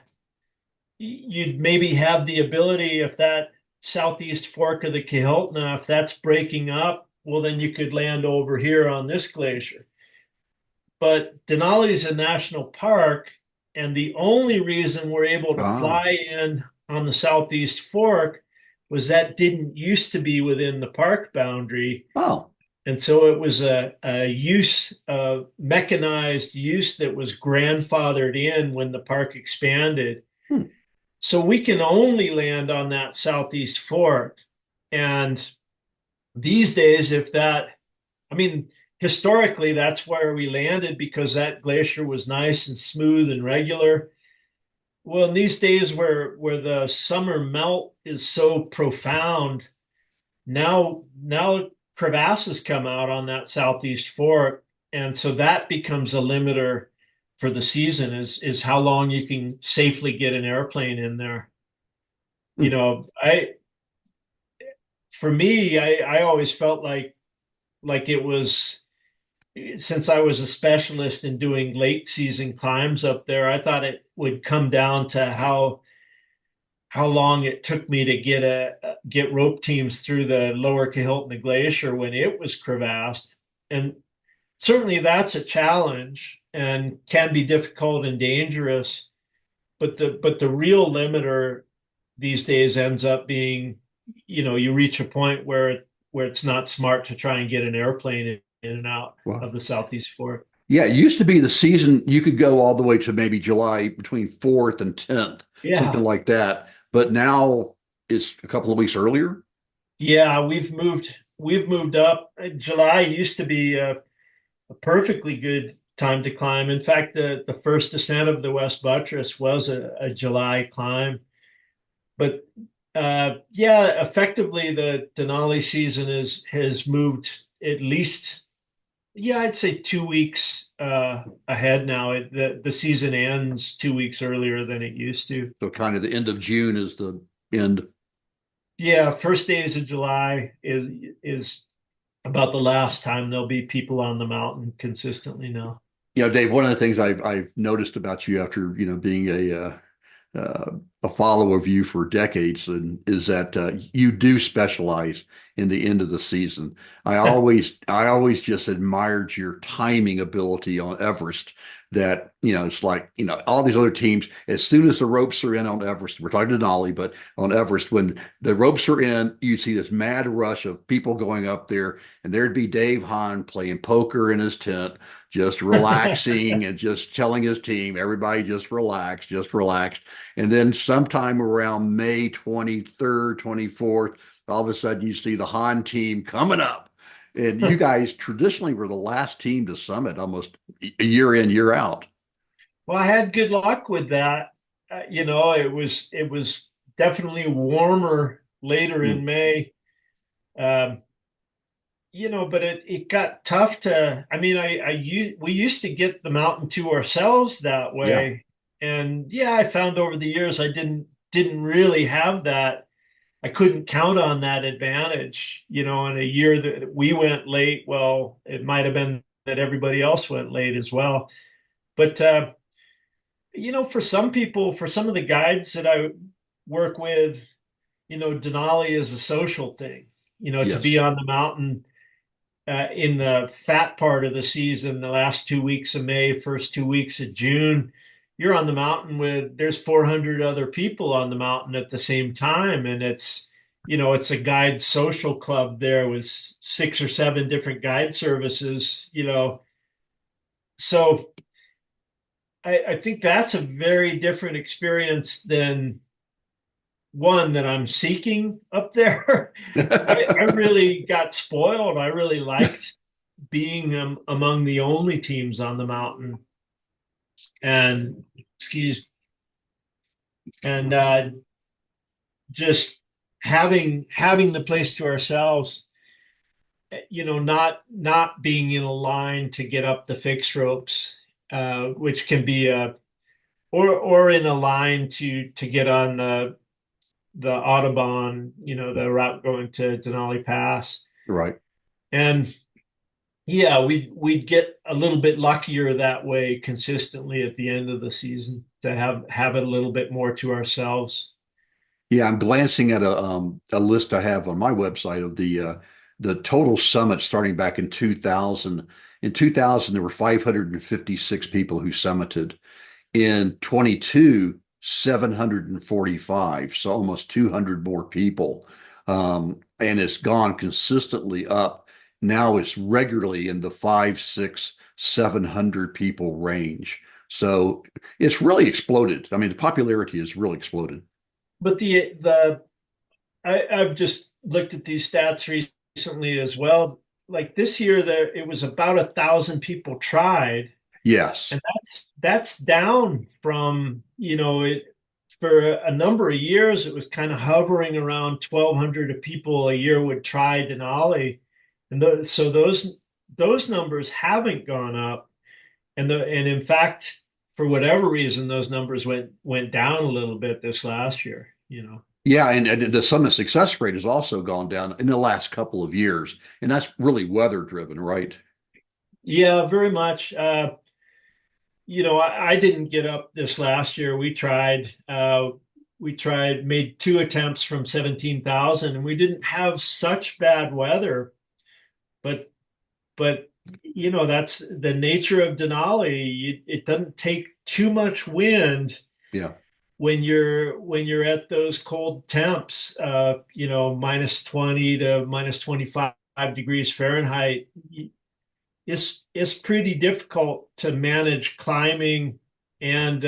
you'd maybe have the ability, if that southeast fork of the Kahiltna, if that's breaking up, well, then you could land over here on this glacier. But Denali is a national park, and the only reason we're able to Ah, fly in on the southeast fork was that didn't used to be within the park boundary. oh, And so it was a use, a mechanized use that was grandfathered in when the park expanded. hmm. So we can only land on that southeast fork. And these days, I mean, historically, that's where we landed because that glacier was nice and smooth and regular. Well, in these days where the summer melt is so profound, now crevasses come out on that southeast fork, and so that becomes a limiter for the season is how long you can safely get an airplane in there. You Hmm. know, I for me, I always felt like it was since I was a specialist in doing late season climbs up there, I thought it would come down to how long it took me to get rope teams through the lower Kahiltna Glacier when it was crevassed. And certainly that's a challenge and can be difficult and dangerous. But the real limiter these days ends up being, you reach a point where it's not smart to try and get an airplane in and out Wow. of the Southeast Fork. Yeah, it used to be the season you could go all the way to maybe July between 4th and 10th, something Yeah. like that. But now it's a couple of weeks earlier. Yeah, we've moved up. July used to be a perfectly good time to climb. In fact, the first descent of the West Buttress was a July climb. But yeah, effectively the Denali season has moved at least, yeah, I'd say 2 weeks ahead now. The season ends 2 weeks earlier than it used to. So kind of the end of June is the end. Yeah, first days of July is about the last time there'll be people on the mountain consistently now. Dave, one of the things I've noticed about you after, being a follower of you for decades, and is that you do specialize in the end of the season. I always just admired your timing ability on Everest. That it's like all these other teams. As soon as the ropes are in on Everest, we're talking to Denali, but on Everest, when the ropes are in, you see this mad rush of people going up there, and there'd be Dave Hahn playing poker in his tent, just relaxing and just telling his team, everybody just relax, just relax. And then sometime around May 23rd, 24th, all of a sudden you see the Han team coming up. And you guys traditionally were the last team to summit almost a year in, year out. Well, I had good luck with that. It was definitely warmer later Mm, in May. Um, but it got tough to. I mean, we used to get the mountain to ourselves that yeah. way, and yeah, I found over the years I didn't really have that. I couldn't count on that advantage. In a year that we went late, well, it might have been that everybody else went late as well. But For some people, for some of the guides that I work with, Denali is a social thing, to be Yes. on the mountain in the fat part of the season, the last 2 weeks of May, first 2 weeks of June. You're on the mountain there's 400 other people on the mountain at the same time. And it's a guide social club there with 6 or 7 different guide services. So I think that's a very different experience than one that I'm seeking up there. I really got spoiled. I really liked being among the only teams on the mountain, and excuse and just having the place to ourselves. Not being in a line to get up the fixed ropes, which can be or in a line to get on the Audubon, the route going to Denali Pass. Right. And yeah, we'd get a little bit luckier that way consistently at the end of the season to have it a little bit more to ourselves. Yeah, I'm glancing at a list I have on my website of the total summit starting back in 2000. In 2000, there were 556 people who summited. In 22, 745, so almost 200 more people. And it's gone consistently up. Now it's regularly in the five, six, 700 people range. So it's really exploded. I mean, the popularity has really exploded. But I've just looked at these stats recently as well. Like this year, it was about 1,000 people tried, Yes. and that's down from it for a number of years. It was kind of hovering around 1,200 people a year would try Denali, and so those numbers haven't gone up, and in fact, for whatever reason, those numbers went down a little bit this last year. Yeah, and the summit success rate has also gone down in the last couple of years, and that's really weather driven, right? Yeah, very much. I didn't get up this last year. We tried, made 2 attempts from 17,000, and we didn't have such bad weather. But, but that's the nature of Denali. It doesn't take too much wind Yeah. when you're at those cold temps. Minus 20 to minus 25 degrees Fahrenheit. It's pretty difficult to manage climbing and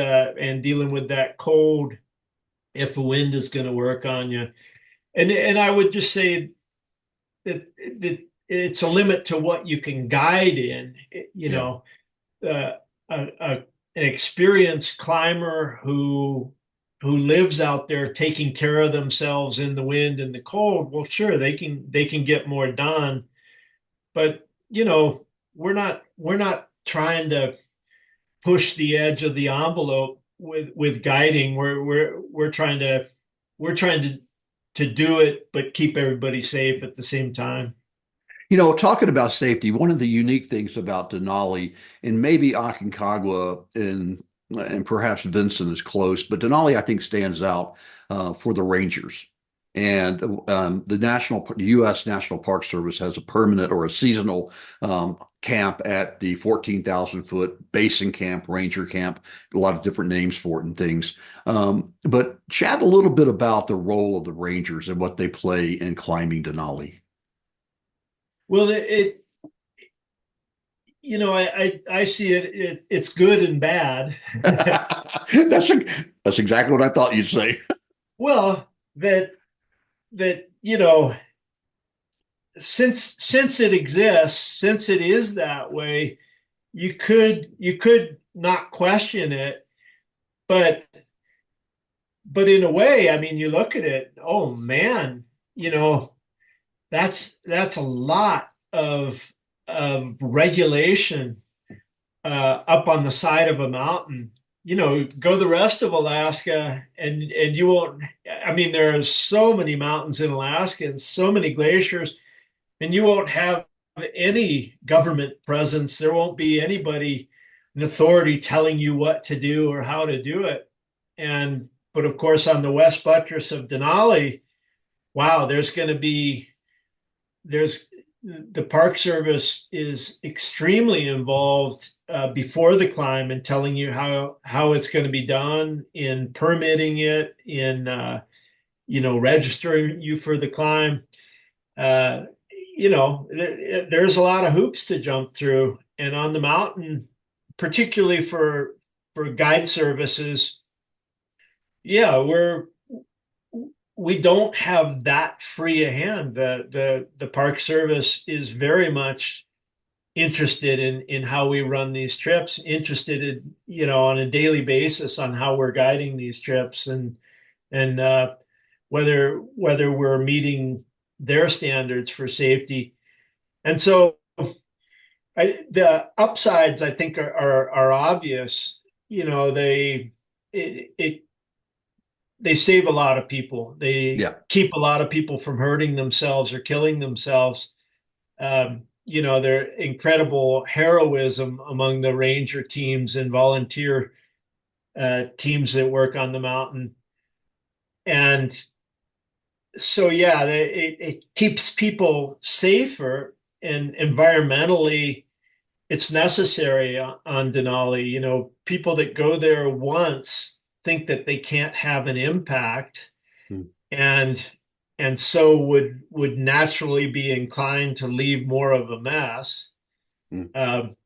dealing with that cold if the wind is going to work on you. And I would just say that it's a limit to what you can guide in. Yeah. Uh, an experienced climber who lives out there taking care of themselves in the wind and the cold, well, sure, they can get more done. But we're not trying to push the edge of the envelope with guiding. We're trying to do it, but keep everybody safe at the same time. Talking about safety, one of the unique things about Denali, and maybe Aconcagua and perhaps Vincent is close, but Denali, I think, stands out for the rangers. And the U.S. National Park Service has a permanent or a seasonal camp at the 14,000-foot basin camp, ranger camp, a lot of different names for it and things. But chat a little bit about the role of the rangers and what they play in climbing Denali. Well, I see it's good and bad. That's that's exactly what I thought you'd say. Well, that since it exists, since it is that way, you could not question it, but in a way, I mean, you look at it, oh man, you know, that's a lot of regulation up on the side of a mountain. Go the rest of Alaska, and you won't. I mean, there are so many mountains in Alaska and so many glaciers, and you won't have any government presence. There won't be anybody an authority telling you what to do or how to do it. And but of course, on the west buttress of Denali, wow, there's the Park Service is extremely involved before the climb and telling you how it's going to be done, in permitting it, in registering you for the climb. Uh, there's a lot of hoops to jump through, and on the mountain, particularly for guide services, yeah, we don't have that free a hand. The Park Service is very much interested in how we run these trips, interested in, on a daily basis on how we're guiding these trips, and whether we're meeting their standards for safety. And so the upsides, I think, are obvious. It they save a lot of people. They Yeah. keep a lot of people from hurting themselves or killing themselves. Their incredible heroism among the ranger teams and volunteer teams that work on the mountain. And so, yeah, it keeps people safer, and environmentally, it's necessary on Denali. People that go there once think that they can't have an impact, Mm. and so would naturally be inclined to leave more of a mess. Mm.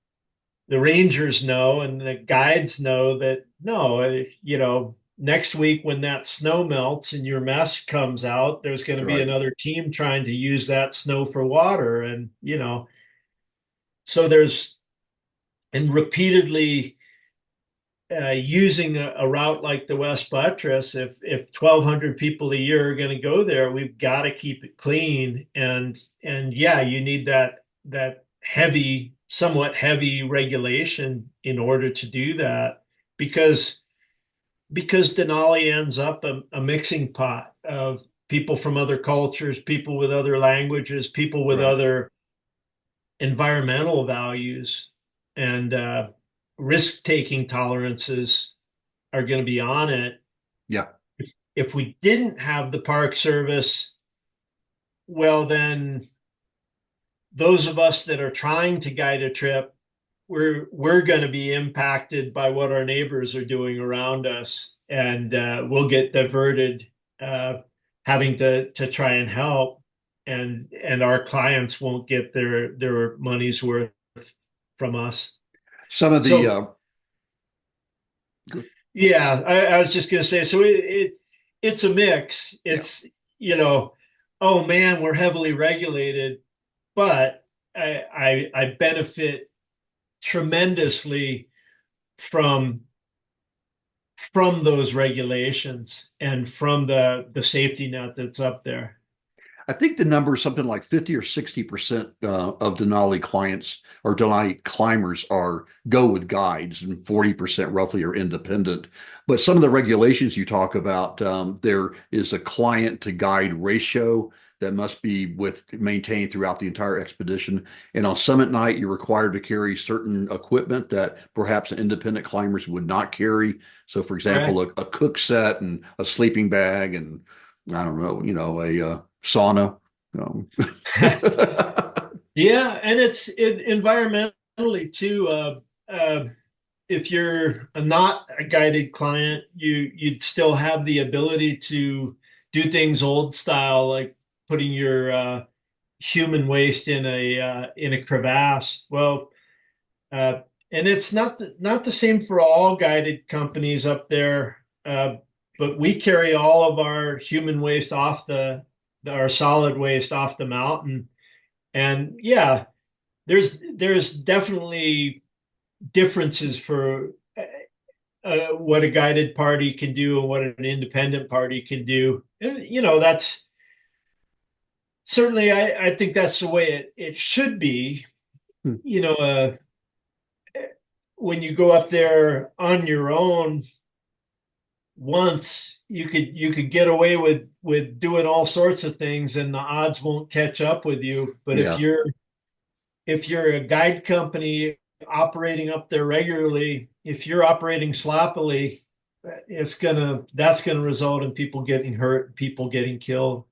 The rangers know, and the guides know that no, next week when that snow melts and your mess comes out, there's going to be Right. another team trying to use that snow for water, and so there's and repeatedly using a route like the West Buttress, if 1,200 people a year are going to go there, we've got to keep it clean, and yeah, you need that somewhat heavy regulation in order to do that, because Denali ends up a mixing pot of people from other cultures, people with other languages, people with Right. other environmental values, and risk-taking tolerances are going to be on it. Yeah. If we didn't have the Park Service, well, then those of us that are trying to guide a trip, we're going to be impacted by what our neighbors are doing around us, and we'll get diverted, uh, having to try and help, and our clients won't get their money's worth from us. Some of the So good. yeah, I was just going to say, so it's a mix. Yeah. It's, oh man, we're heavily regulated, but I benefit tremendously from those regulations and from the safety net that's up there. I think the number is something like 50 or 60% of Denali clients or Denali climbers are go with guides, and 40% roughly are independent. But some of the regulations you talk about, there is a client to guide ratio that must be maintained throughout the entire expedition. And on summit night, you're required to carry certain equipment that perhaps independent climbers would not carry. So, for example, Right. a cook set and a sleeping bag, and I don't know, a sauna. Um, Yeah, and environmentally too. If you're not a guided client, you'd still have the ability to do things old style, like putting your human waste in a crevasse. Well, uh, and it's not the same for all guided companies up there, but we carry all of our human waste off our solid waste off the mountain, and yeah, there's definitely differences for what a guided party can do and what an independent party can do. And, that's certainly, I think that's the way it should be. You know, when you go up there on your own once, you could get away with doing all sorts of things, and the odds won't catch up with you. But yeah. if you're a guide company operating up there regularly, if you're operating sloppily, that's gonna result in people getting hurt, people getting killed.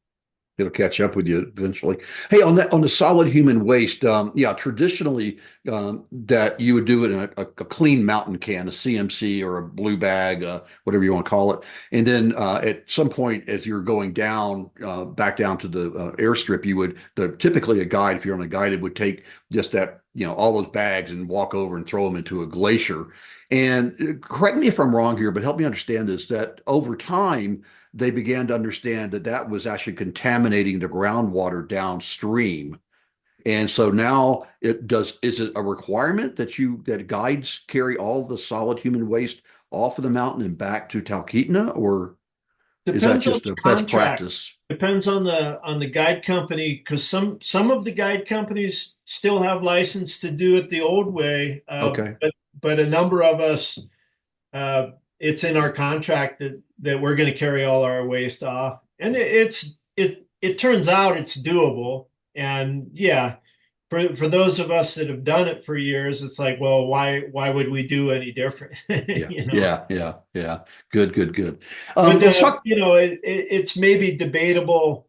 It'll catch up with you eventually. Hey, on the solid human waste, yeah, traditionally that you would do it in a clean mountain can, a CMC or a blue bag, whatever you want to call it. And then at some point, as you're going down, back down to the airstrip, typically a guide, if you're on a guided, would take just that, all those bags and walk over and throw them into a glacier. And correct me if I'm wrong here, but help me understand this, that over time, they began to understand that that was actually contaminating the groundwater downstream. And so now is it a requirement that guides carry all the solid human waste off of the mountain and back to Talkeetna, or is that Depends on just the a best contract. practice? Depends on the guide company, because some of the guide companies still have license to do it the old way, Okay. but a number of us, uh, it's in our contract that we're going to carry all our waste off, and it turns out it's doable. And yeah, for those of us that have done it for years, it's like, well, why would we do any different? Yeah. You know. Yeah. Yeah. Yeah. Good, good, good. But Let's talk. it's maybe debatable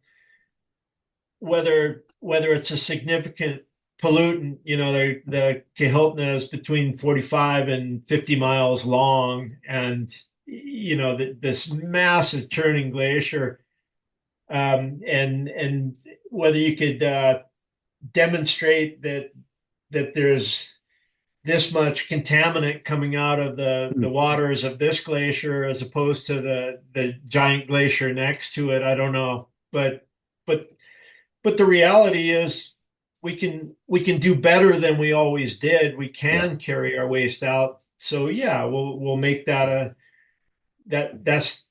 whether it's a significant pollutant. The Kahiltna is between 45 and 50 miles long, and this massive churning glacier, and whether you could demonstrate that there's this much contaminant coming out of the waters of this glacier as opposed to the giant glacier next to it. I don't know, but but the reality is we can do better than we always did. We Yeah. can carry our waste out. So yeah, we'll make that that's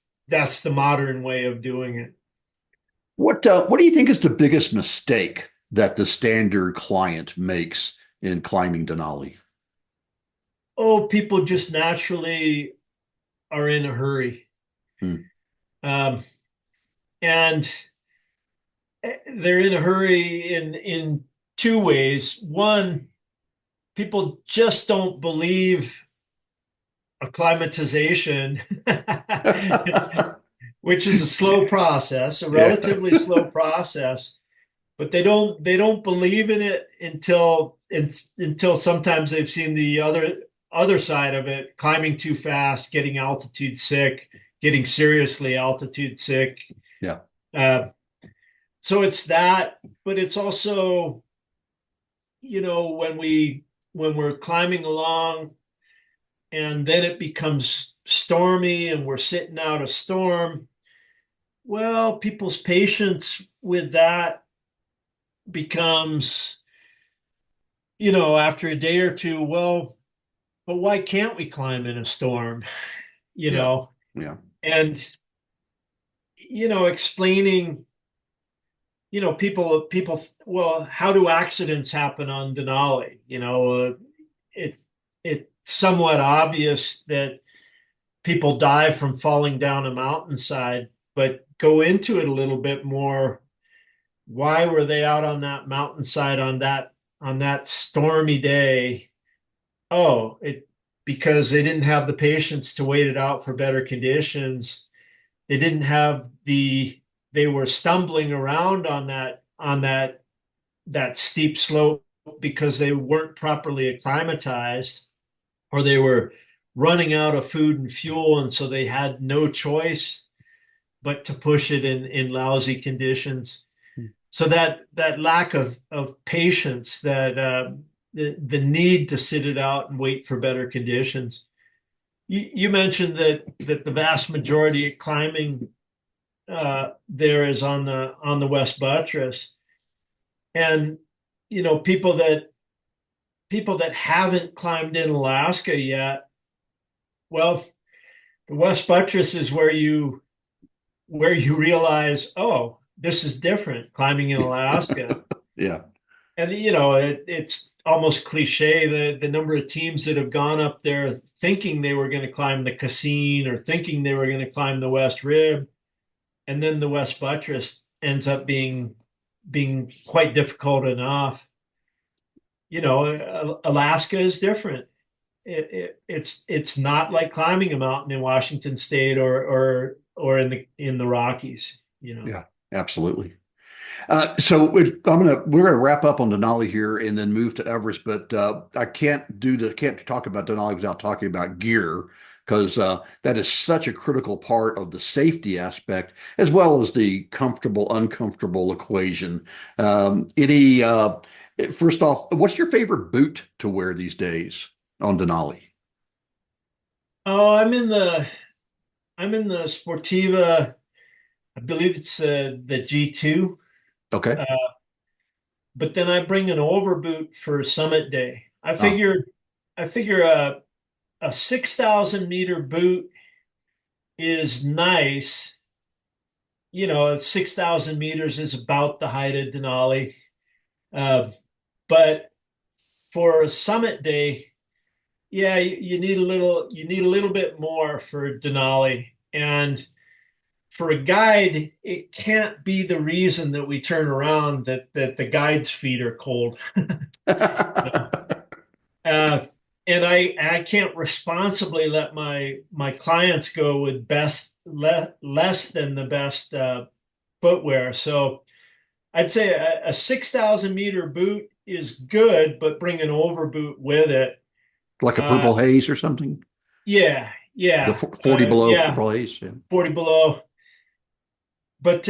the modern way of doing it. What do you think is the biggest mistake that the standard client makes in climbing Denali? Oh, people just naturally are in a hurry. Hmm. Um, and they're in a hurry in two ways. One, people just don't believe acclimatization, which is a slow process, a Yeah. relatively slow process. But they don't believe in it until sometimes they've seen the other side of it, climbing too fast, getting altitude sick, getting seriously altitude sick. Yeah. Uh, so it's that, but it's also, when we're climbing along and then it becomes stormy and we're sitting out a storm, well, people's patience with that becomes, after a day or two, well, but why can't we climb in a storm? You Yeah. know, Yeah. and explaining, people, well, how do accidents happen on Denali? It it's somewhat obvious that people die from falling down a mountainside, but go into it a little bit more. Why were they out on that mountainside on that stormy day? Oh, because they didn't have the patience to wait it out for better conditions. They didn't have they were stumbling around on that steep slope because they weren't properly acclimatized, or they were running out of food and fuel, and so they had no choice but to push it in lousy conditions. So that lack of patience, that the need to sit it out and wait for better conditions. You mentioned that the vast majority of climbing there is on the West Buttress, and people that haven't climbed in Alaska yet. Well, the West Buttress is where you realize, oh, this is different climbing in Alaska. Yeah. And it's almost cliche, the number of teams that have gone up there thinking they were going to climb the Casine or thinking they were going to climb the West Rib, and then the West Buttress ends up being quite difficult enough. Alaska is different. It's not like climbing a mountain in Washington State or in the Rockies, you know. Yeah, absolutely. We're gonna wrap up on Denali here and then move to Everest, but I can't talk about Denali without talking about gear because that is such a critical part of the safety aspect as well as the comfortable uncomfortable equation. Any First off, what's your favorite boot to wear these days on Denali? Oh, I'm in the Sportiva. I believe it's the G2. Okay. Uh, but then I bring an overboot for Summit Day. Ah, I figure a 6,000 meter boot is nice. 6,000 meters is about the height of Denali. Uh, but for a Summit Day, yeah, you need a little bit more for Denali. And for a guide, it can't be the reason that we turn around that the guide's feet are cold. Uh, and I can't responsibly let my clients go with less than the best footwear. So I'd say a 6,000 meter boot is good, but bring an overboot with it. like a Uh, Purple Haze or something? yeah, The yeah, 40 below yeah, Purple Haze? Yeah. 40 below. But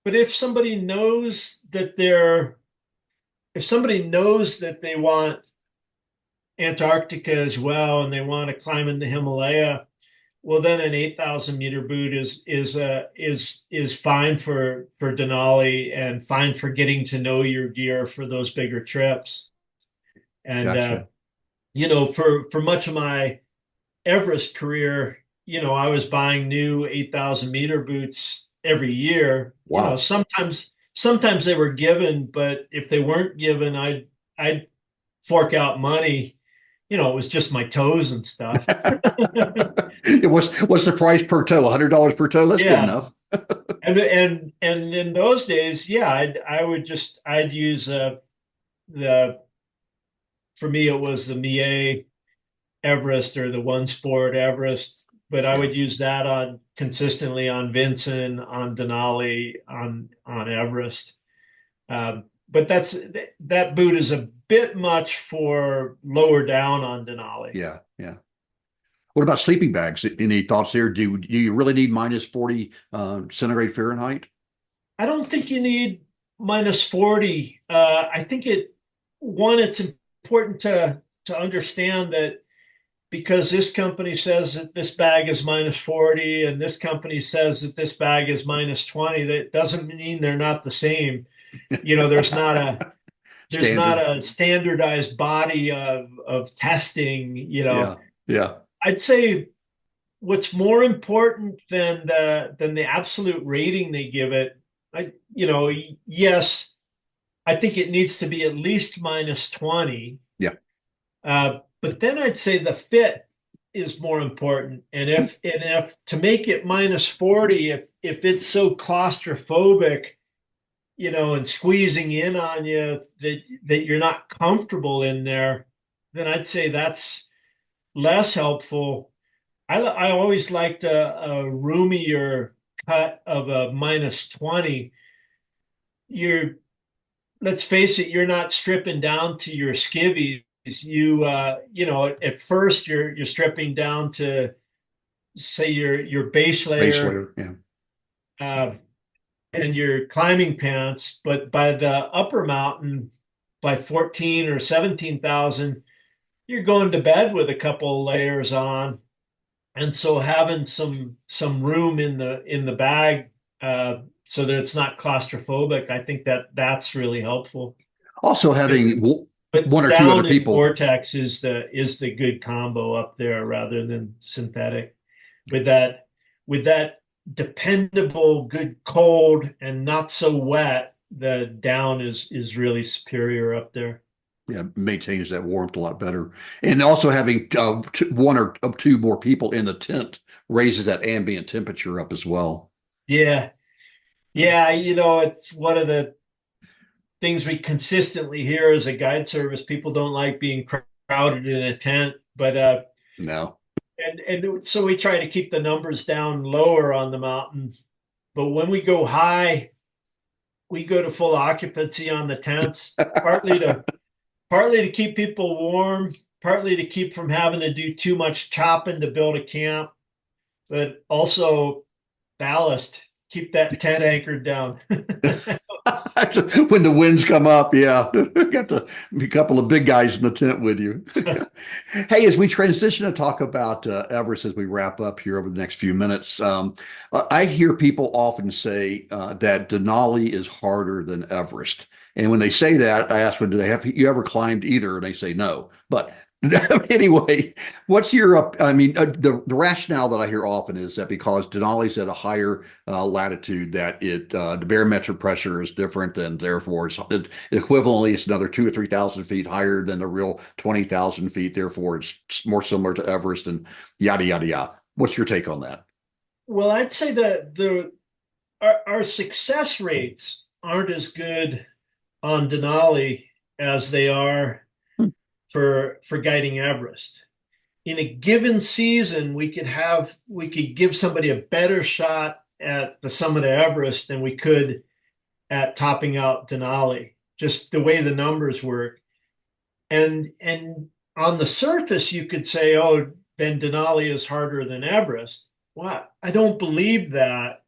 but if somebody knows that they want Antarctica as well and they want to climb in the Himalaya, well, then an 8,000 meter boot is fine for Denali and fine for getting to know your gear for those bigger trips. And Gotcha. for much of my Everest career, I was buying new 8,000 meter boots every year. Wow. Sometimes they were given, but if they weren't given, I'd fork out money. It was just my toes and stuff. What's the price per toe? $100 per toe? That's good Yeah. enough. And in those days, yeah, I'd use the for me it was the Mie Everest or the One Sport Everest, but I Yeah. would use that on consistently on Vinson, on Denali, on Everest. But that boot is a bit much for lower down on Denali. Yeah. Yeah. What about sleeping bags? Any thoughts there? Do you really need minus 40 centigrade Fahrenheit? I don't think you need minus 40. I think it's important to understand that because this company says that this bag is minus 40 and this company says that this bag is minus 20, that doesn't mean they're not the same. There's not a Standard. standardized body of testing. Yeah. Yeah. I'd say what's more important than the absolute rating they give it, yes, I think it needs to be at least minus 20. Yeah. But then I'd say the fit is more important. And if to make it minus 40, if it's so claustrophobic, and squeezing in on you that you're not comfortable in there, then I'd say that's less helpful. I always liked a roomier cut of a minus 20. You're Let's face it, you're not stripping down to your skivvies. At first you're stripping down to say your base Base layer layer. Yeah. uh, and your climbing pants, but by the upper mountain, by 14 or 17,000, you're going to bed with a couple layers on. And so having some room in the bag so that it's not claustrophobic, I think that's really helpful. Also having one But or two other down in people. Vortex is the good combo up there rather than synthetic. With that dependable good cold and not so wet, the down is really superior up there. Yeah, maintains that warmth a lot better. And also having one or two more people in the tent raises that ambient temperature up as well. Yeah. Yeah, it's one of things we consistently hear as a guide service. People don't like being crowded in a tent, but No. and so we try to keep the numbers down lower on the mountain. But when we go high, we go to full occupancy on the tents, partly to keep people warm, partly to keep from having to do too much chopping to build a camp, but also ballast, keep that tent anchored down. When the winds come up, yeah, got a couple of big guys in the tent with you. Hey, as we transition to talk about Everest as we wrap up here over the next few minutes, I hear people often say that Denali is harder than Everest. And when they say that, I ask them, do they have you ever climbed either? And they say no. But anyway, what's your, I mean, the rationale that I hear often is that because Denali's at a higher latitude, that the barometric pressure is different, and therefore equivalently it's another 2 or 3 thousand feet higher than the real 20,000 feet. Therefore, it's more similar to Everest and yada yada yada. What's your take on that? Well, I'd say that our success rates aren't as good on Denali as they are Hmm. for guiding Everest. In a given season, we could give somebody a better shot at the summit of Everest than we could at topping out Denali, just the way the numbers work. And on the surface, you could say, oh, then Denali is harder than Everest. Well, I don't believe that,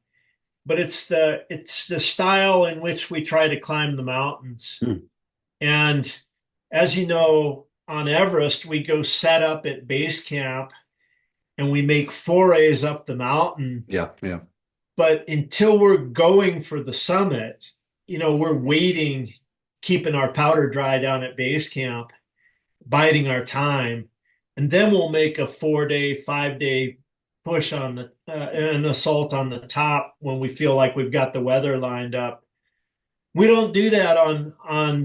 but it's the style in which we try to climb the mountains. Hmm. And as you know, on Everest, we go set up at base camp and we make forays up the mountain. Yeah, yeah. But until we're going for the summit, we're waiting, keeping our powder dry down at base camp, biding our time. And then we'll make a 4 day, 5 day push on an assault on the top when we feel like we've got the weather lined up. We don't do that on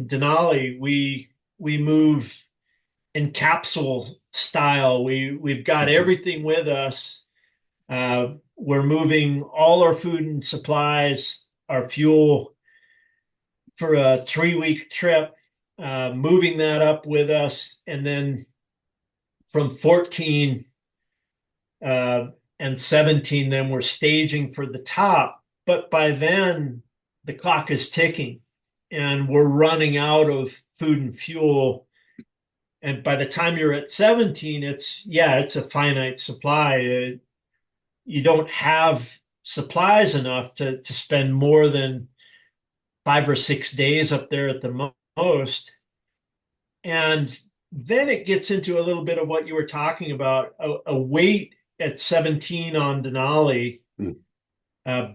Denali. We move in capsule style. We've got Mhm. everything with us. We're moving all our food and supplies, our fuel for a 3 week trip, moving that up with us, and then from 14 and 17, then we're staging for the top. But by then, the clock is ticking, and we're running out of food and fuel. And by the time you're at 17, it's a finite supply. You don't have supplies enough to spend more than 5 or 6 days up there at the most. And then it gets into a little bit of what you were talking about, a weight at 17 on Denali, Hmm.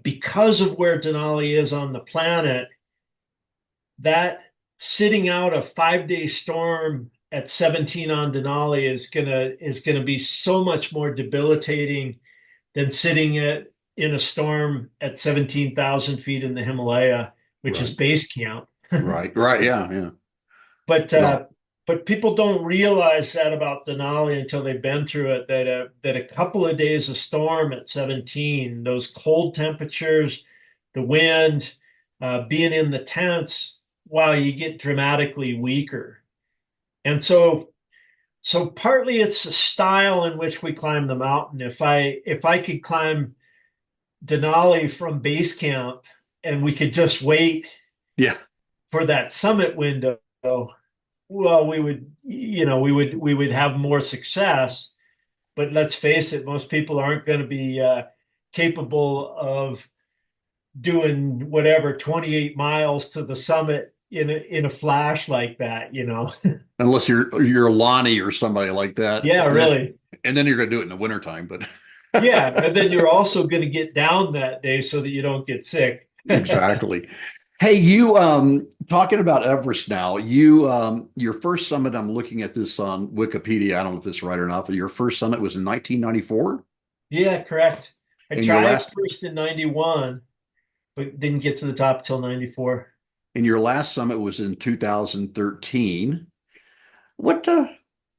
because of where Denali is on the planet, that sitting out a 5 day storm at 17 on Denali is gonna be so much more debilitating than sitting in a storm at 17,000 feet in the Himalaya, which is Right, base camp. right, right. Yeah, yeah. But No, uh, but people don't realize that about Denali until they've been through it. That a couple of days of storm at 17, those cold temperatures, the wind, being in the tents, wow, you get dramatically weaker. And so partly it's the style in which we climb the mountain. If I could climb Denali from base camp and we could just wait yeah. for that summit window, well, we would have more success. But let's face it, most people aren't going to be capable of doing whatever 28 miles to the summit in a flash like that. Unless you're Lonnie or somebody like that, Yeah, really. and then you're gonna do it in the wintertime. But Yeah, and then you're also going to get down that day so that you don't get sick. exactly. Hey, you talking about Everest now. Your first summit, I'm looking at this on Wikipedia. I don't know if this is right or not, but your first summit was in 1994, Yeah, correct. I and your tried last first in 91, but didn't get to the top till 94. and your last summit was in 2013. What uh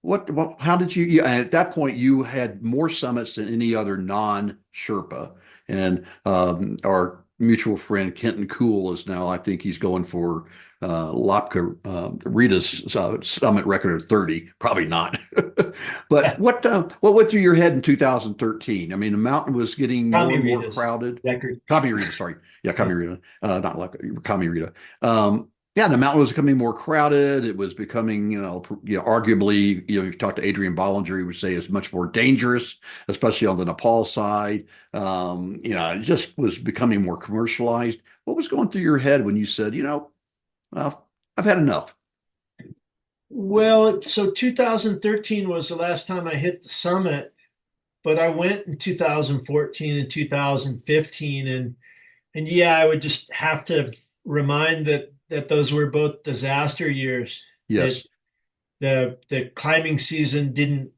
what how did at that point you had more summits than any other non-Sherpa and or mutual friend Kenton Cool is now, I think he's going for Lapka Rita's summit record of 30. Probably not. But what went through your head in 2013? I mean, the mountain was getting more Tommy and more Rita's crowded. record. Kami Rita, sorry. Yeah, Yeah. Kami Rita. Not Lapka, Kami Rita. Yeah, the mountain was becoming more crowded. It was becoming, arguably, if you talk to Adrian Bollinger, he would say it's much more dangerous, especially on the Nepal side. It just was becoming more commercialized. What was going through your head when you said, well, I've had enough? Well, so 2013 was the last time I hit the summit, but I went in 2014 and 2015, and yeah, I would just have to remind that those were both disaster years. That Yes, the climbing season didn't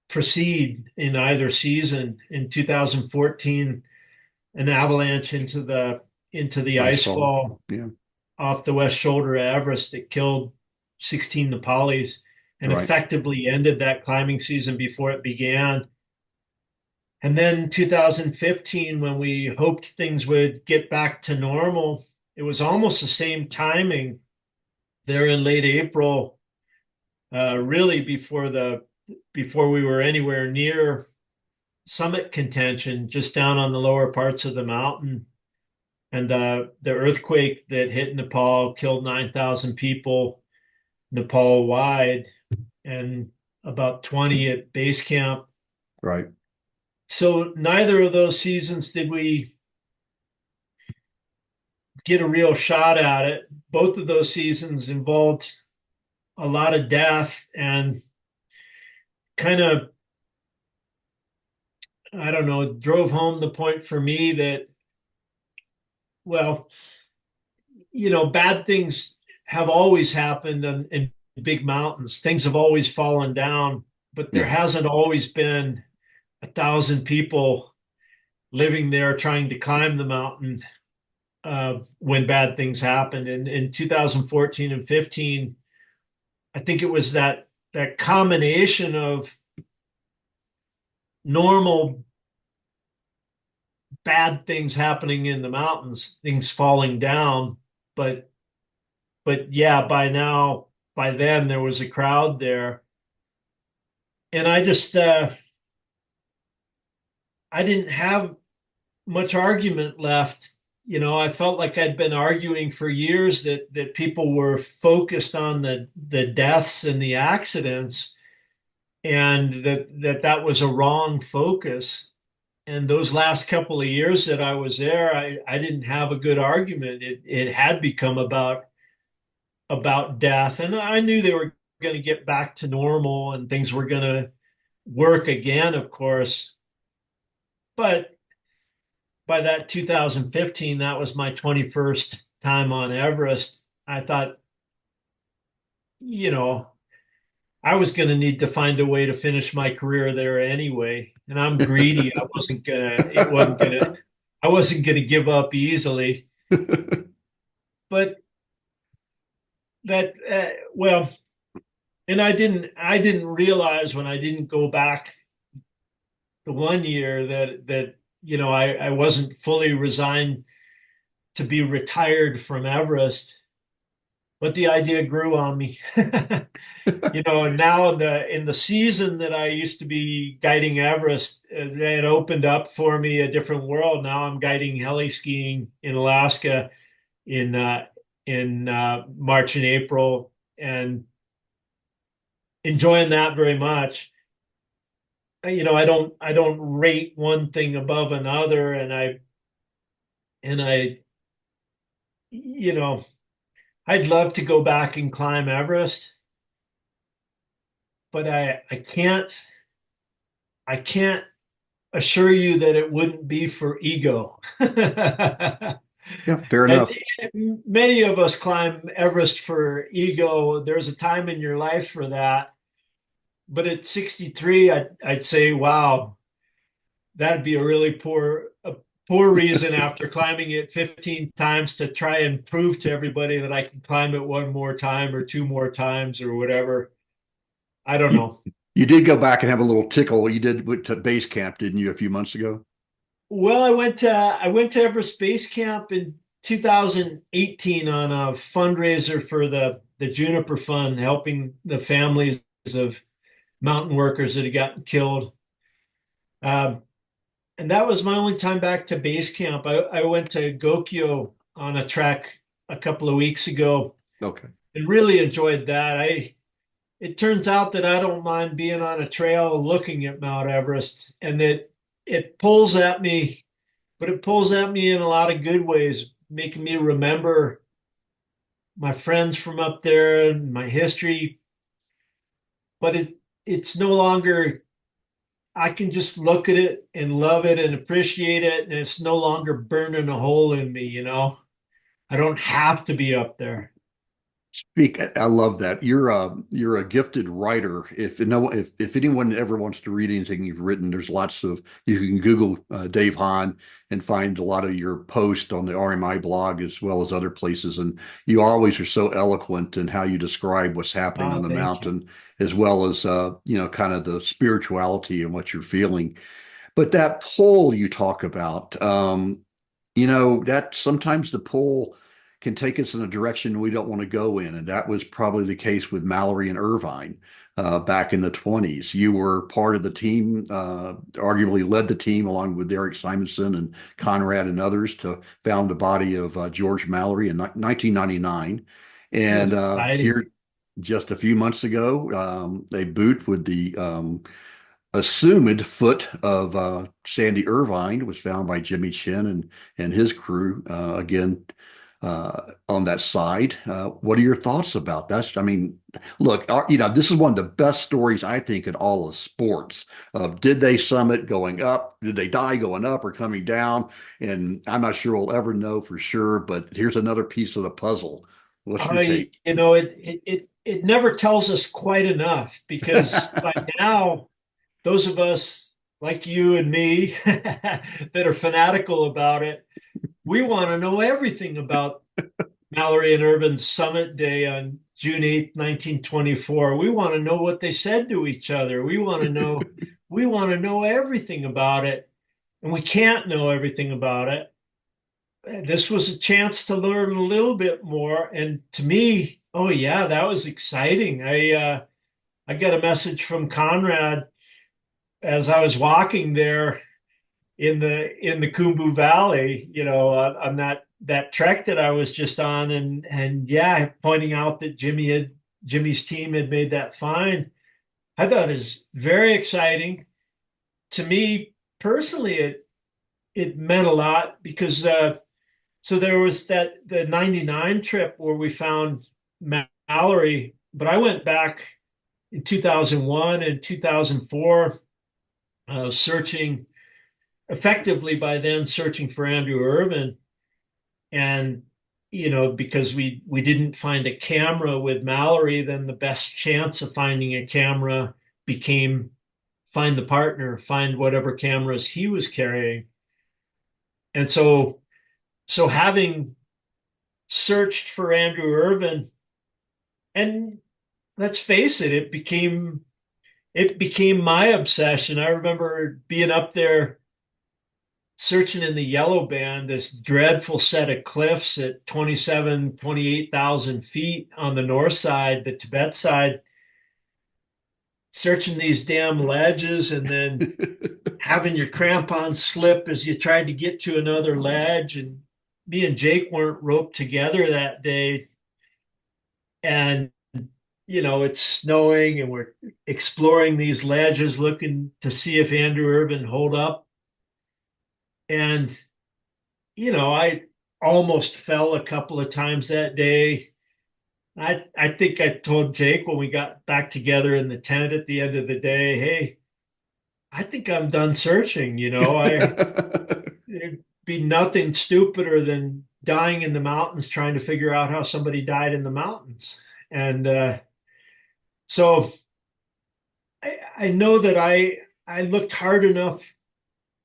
proceed in either season. In 2014, an avalanche into the I ice saw. fall Yeah, off the west shoulder of Everest that killed 16 Nepalis and right. effectively ended that climbing season before it began. And then 2015, when we hoped things would get back to normal, it was almost the same timing there in late April, really before we were anywhere near summit contention, just down on the lower parts of the mountain. And the earthquake that hit Nepal killed 9,000 people Nepal wide and about 20 at base camp. Right. So neither of those seasons did we get a real shot at it. Both of those seasons involved a lot of death and kind of, I don't know, drove home the point for me that, well, bad things have always happened in big mountains. Things have always fallen down, but there Yeah, hasn't always been 1,000 people living there trying to climb the mountain when bad things happened. And in 2014 and 15, I think it was that combination of normal bad things happening in the mountains, things falling down, but yeah, by then there was a crowd there, and I didn't have much argument left. I felt like I'd been arguing for years that people were focused on the deaths and the accidents, and that was a wrong focus. And those last couple of years that I was there, I didn't have a good argument. It had become about death, and I knew they were going to get back to normal and things were going to work again, of course. But by that 2015, that was my 21st time on Everest. I thought, you know, I was going to need to find a way to finish my career there anyway. And I'm greedy. I wasn't going to give up easily. But well, and I didn't realize when I didn't go back the one year that I wasn't fully resigned to be retired from Everest, but the idea grew on me. And now in the season that I used to be guiding Everest, it opened up for me a different world. Now I'm guiding heli skiing in Alaska in March and April, and enjoying that very much. I don't rate one thing above another, and I you know I'd love to go back and climb Everest, but I can't assure you that it wouldn't be for ego. yeah, fair And enough. many of us climb Everest for ego. There's a time in your life for that. But at 63, I'd say, wow, that'd be a poor reason after climbing it 15 times to try and prove to everybody that I can climb it one more time or two more times or whatever. I don't You, know. you did go back and have a little tickle. You did went to base camp, didn't you, a few months ago? Well, I went to Everest Base Camp in 2018 on a fundraiser for the Juniper Fund, helping the families of mountain workers that had gotten killed. Um, and that was my only time back to base camp. I went to Gokyo on a trek a couple of weeks ago Okay. and really enjoyed that. It turns out that I don't mind being on a trail looking at Mount Everest, and that it pulls at me, but it pulls at me in a lot of good ways, making me remember my friends from up there and my history. But it's no longer, I can just look at it and love it and appreciate it, and it's no longer burning a hole in me, you know. I don't have to be up there. Speak. I love that. You're a gifted writer. If no, if anyone ever wants to read anything you've written, there's lots of you can Google Dave Hahn and find a lot of your posts on the RMI blog as well as other places. And you always are so eloquent in how you describe what's happening on Oh, the thank you. mountain, as well as kind of the spirituality and what you're feeling. But that pull you talk about, that sometimes the pull can take us in a direction we don't want to go in. And that was probably the case with Mallory and Irvine back in the 20s. You were part of the team, arguably led the team along with Derek Simonson and Conrad and others to found the body of George Mallory in 1999. It And was exciting. here just a few months ago, a boot with the assumed foot of Sandy Irvine was found by Jimmy Chin and his crew again on that side. What are your thoughts about that? I mean, look, this is one of the best stories I think in all of sports. Of did they summit going up? Did they die going up or coming down? And I'm not sure we'll ever know for sure. But here's another piece of the puzzle. What's your I, take? you know, it never tells us quite enough because by now, those of us like you and me that are fanatical about it, we want to know everything about Mallory and Irvin's Summit Day on June 8th, 1924. We want to know what they said to each other. We want to know everything about it, and we can't know everything about it. This was a chance to learn a little bit more, and to me, oh yeah, that was exciting. I got a message from Conrad as I was walking there in the Kumbu Valley, on that trek that I was just on, and yeah, pointing out that Jimmy's team had made that find. I thought it was very exciting to me personally. It meant a lot because so there was the '99 trip where we found Mallory, but I went back in 2001 and 2004 searching effectively by then searching for Andrew Irvin. And, because we didn't find a camera with Mallory, then the best chance of finding a camera became find the partner, find whatever cameras he was carrying. And so having searched for Andrew Irvin, and let's face it, it became my obsession. I remember being up there searching in the yellow band, this dreadful set of cliffs at 28,000 feet on the north side, the Tibet side, searching these damn ledges and then having your crampons slip as you tried to get to another ledge. And me and Jake weren't roped together that day. And, it's snowing and we're exploring these ledges looking to see if Andrew Irvin hold up. And I almost fell a couple of times that day. I think I told Jake when we got back together in the tent at the end of the day, hey, I think I'm done searching. It'd be nothing stupider than dying in the mountains trying to figure out how somebody died in the mountains. And so I know that I looked hard enough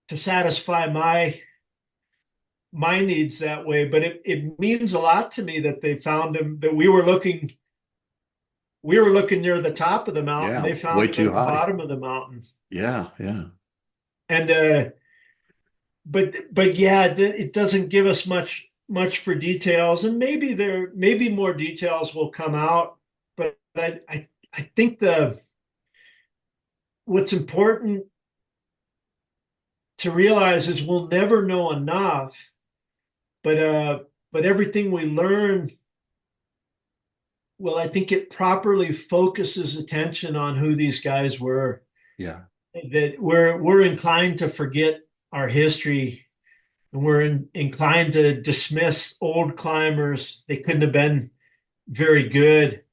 to satisfy my needs that way, but it means a lot to me that they found him, that we were looking near the top of the mountain. Yeah, They found way him too at the high. bottom of the mountain. Yeah, yeah. And but yeah, it doesn't give us much for details, and maybe more details will come out. But I think the what's important to realize is we'll never know enough, but everything we learn, well, I think it properly focuses attention on who these guys were. Yeah. That we're inclined to forget our history, and inclined to dismiss old climbers. They couldn't have been very good.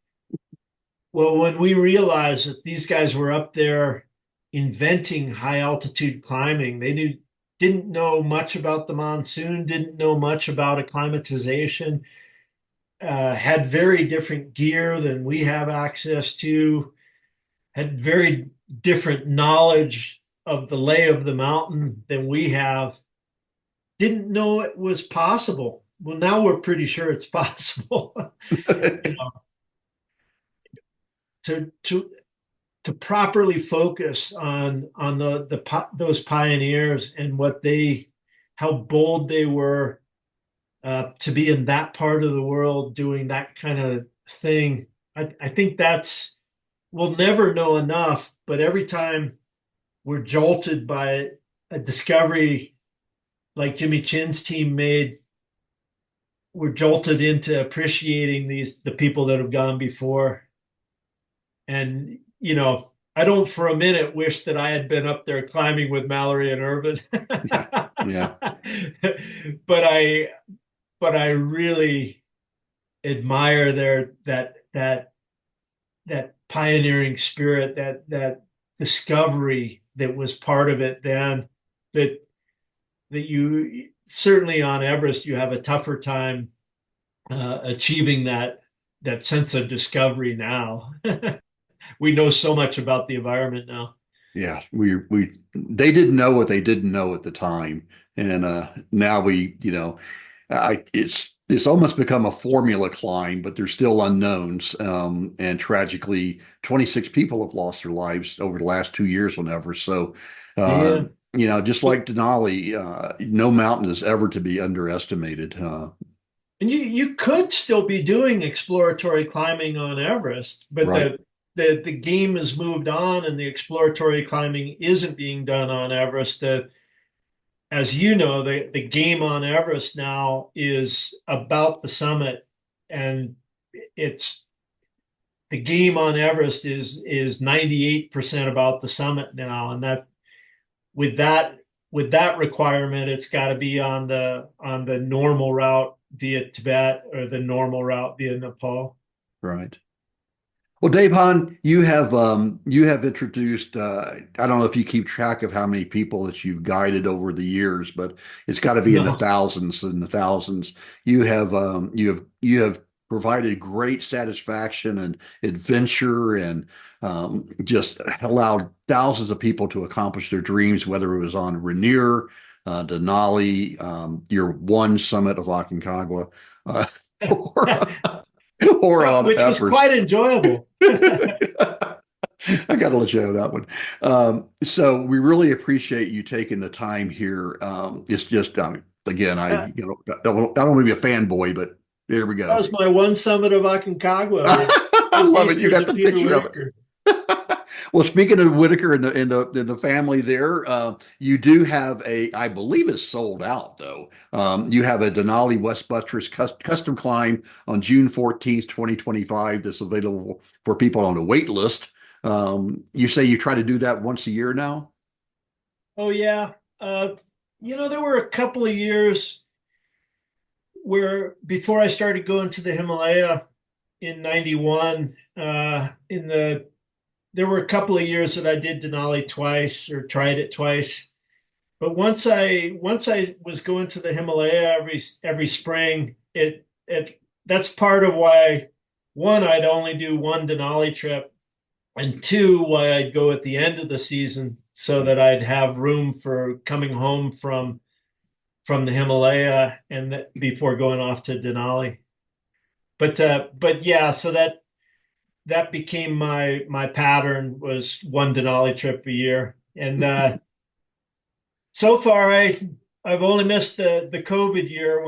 Well, when we realize that these guys were up there inventing high altitude climbing, didn't know much about the monsoon, didn't know much about acclimatization, had very different gear than we have access to, had very different knowledge of the lay of the mountain than we have, didn't know it was possible. Well, now we're pretty sure it's possible. You know, to to properly focus on those pioneers and how bold they were, to be in that part of the world doing that kind of thing. I think we'll never know enough, but every time we're jolted by a discovery like Jimmy Chin's team made, we're jolted into appreciating the people that have gone before. And, I don't for a minute wish that I had been up there climbing with Mallory and Irvin. Yeah. Yeah. But I really admire that pioneering spirit, that discovery that was part of it then, that you certainly on Everest you have a tougher time achieving that sense of discovery now. We know so much about the environment now. Yeah. They didn't know what they didn't know at the time. And now it's almost become a formula climb, but there's still unknowns. And tragically, 26 people have lost their lives over the last 2 years on Everest. So, Yeah. just like Denali, no mountain is ever to be underestimated. And you could still be doing exploratory climbing on Everest, but Right. the game has moved on, and the exploratory climbing isn't being done on Everest. As you know, the game on Everest now is about the summit, and it's the game on Everest is 98% about the summit now, and with that with that requirement, it's got to be on the normal route via Tibet or the normal route via Nepal. Right. Well, Dave Hahn, you have introduced. I don't know if you keep track of how many people that you've guided over the years, but it's got to be in the No. thousands and the thousands. You have provided great satisfaction and adventure, and just allowed thousands of people to accomplish their dreams, whether it was on Rainier, Denali, your one summit of Aconcagua, or or on Which was Everest. quite enjoyable. I got to let you know that one. So we really appreciate you taking the time here. It's just, again, That I don't want to be a fanboy, but there we go. was my one summit of Aconcagua with I Pete love it. You Easters got and the Peter picture of Whitaker. it. Well, speaking of Whitaker and the family there, you do have I believe it's sold out though. You have a Denali West Buttress custom climb on June 14th, 2025 that's available for people on the wait list. You say you try to do that once a year now? Oh yeah. There were a couple of years where before I started going to the Himalaya in 91, there were a couple of years that I did Denali twice or tried it twice. But once I was going to the Himalaya every spring, it that's part of why, one, I'd only do one Denali trip, and two, why I'd go at the end of the season so that I'd have room for coming home from the Himalaya before going off to Denali. But yeah, so that became my pattern, was one Denali trip a year, and so far I've only missed the COVID year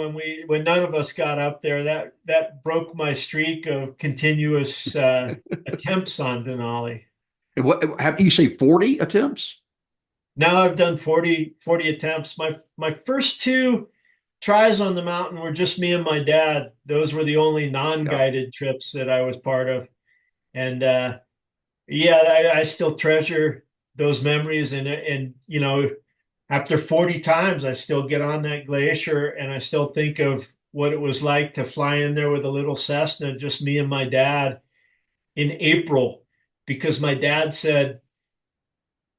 when none of us got up there. That broke my streak of continuous attempts on Denali. And what have you say 40 attempts? Now I've done 40 attempts. My first two tries on the mountain were just me and my dad. Those were the only Yeah. non-guided trips that I was part of. And yeah, I still treasure those memories. And after 40 times, I still get on that glacier and I still think of what it was like to fly in there with a little Cessna, just me and my dad in April, because my dad said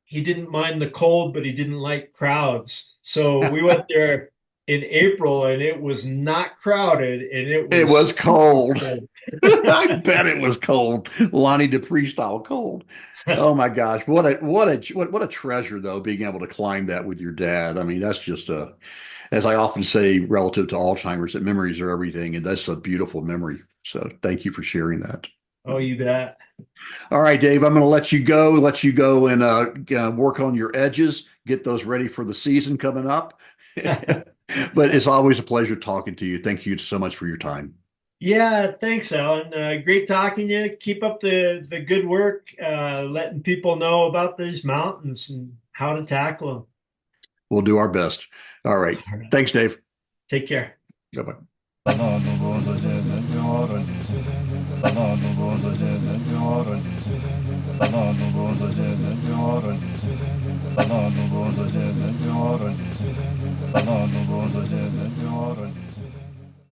he didn't mind the cold, but he didn't like crowds. So we went there in April and it was not crowded and it It was was cold. cold. I bet it was cold. Lonnie Dupree style cold. Oh my gosh. What a treasure though, being able to climb that with your dad. I mean, that's just as I often say, relative to Alzheimer's, that memories are everything, and that's a beautiful memory. So thank you for sharing that. Oh, you bet. All right, Dave, I'm going to let you go and work on your edges, get those ready for the season coming up. But it's always a pleasure talking to you. Thank you so much for your time. Yeah, thanks, Alan. Great talking to you. Keep up the good work, letting people know about these mountains and how to tackle them. We'll do our best. All right. All right. Thanks, Dave. Take care. Bye-bye.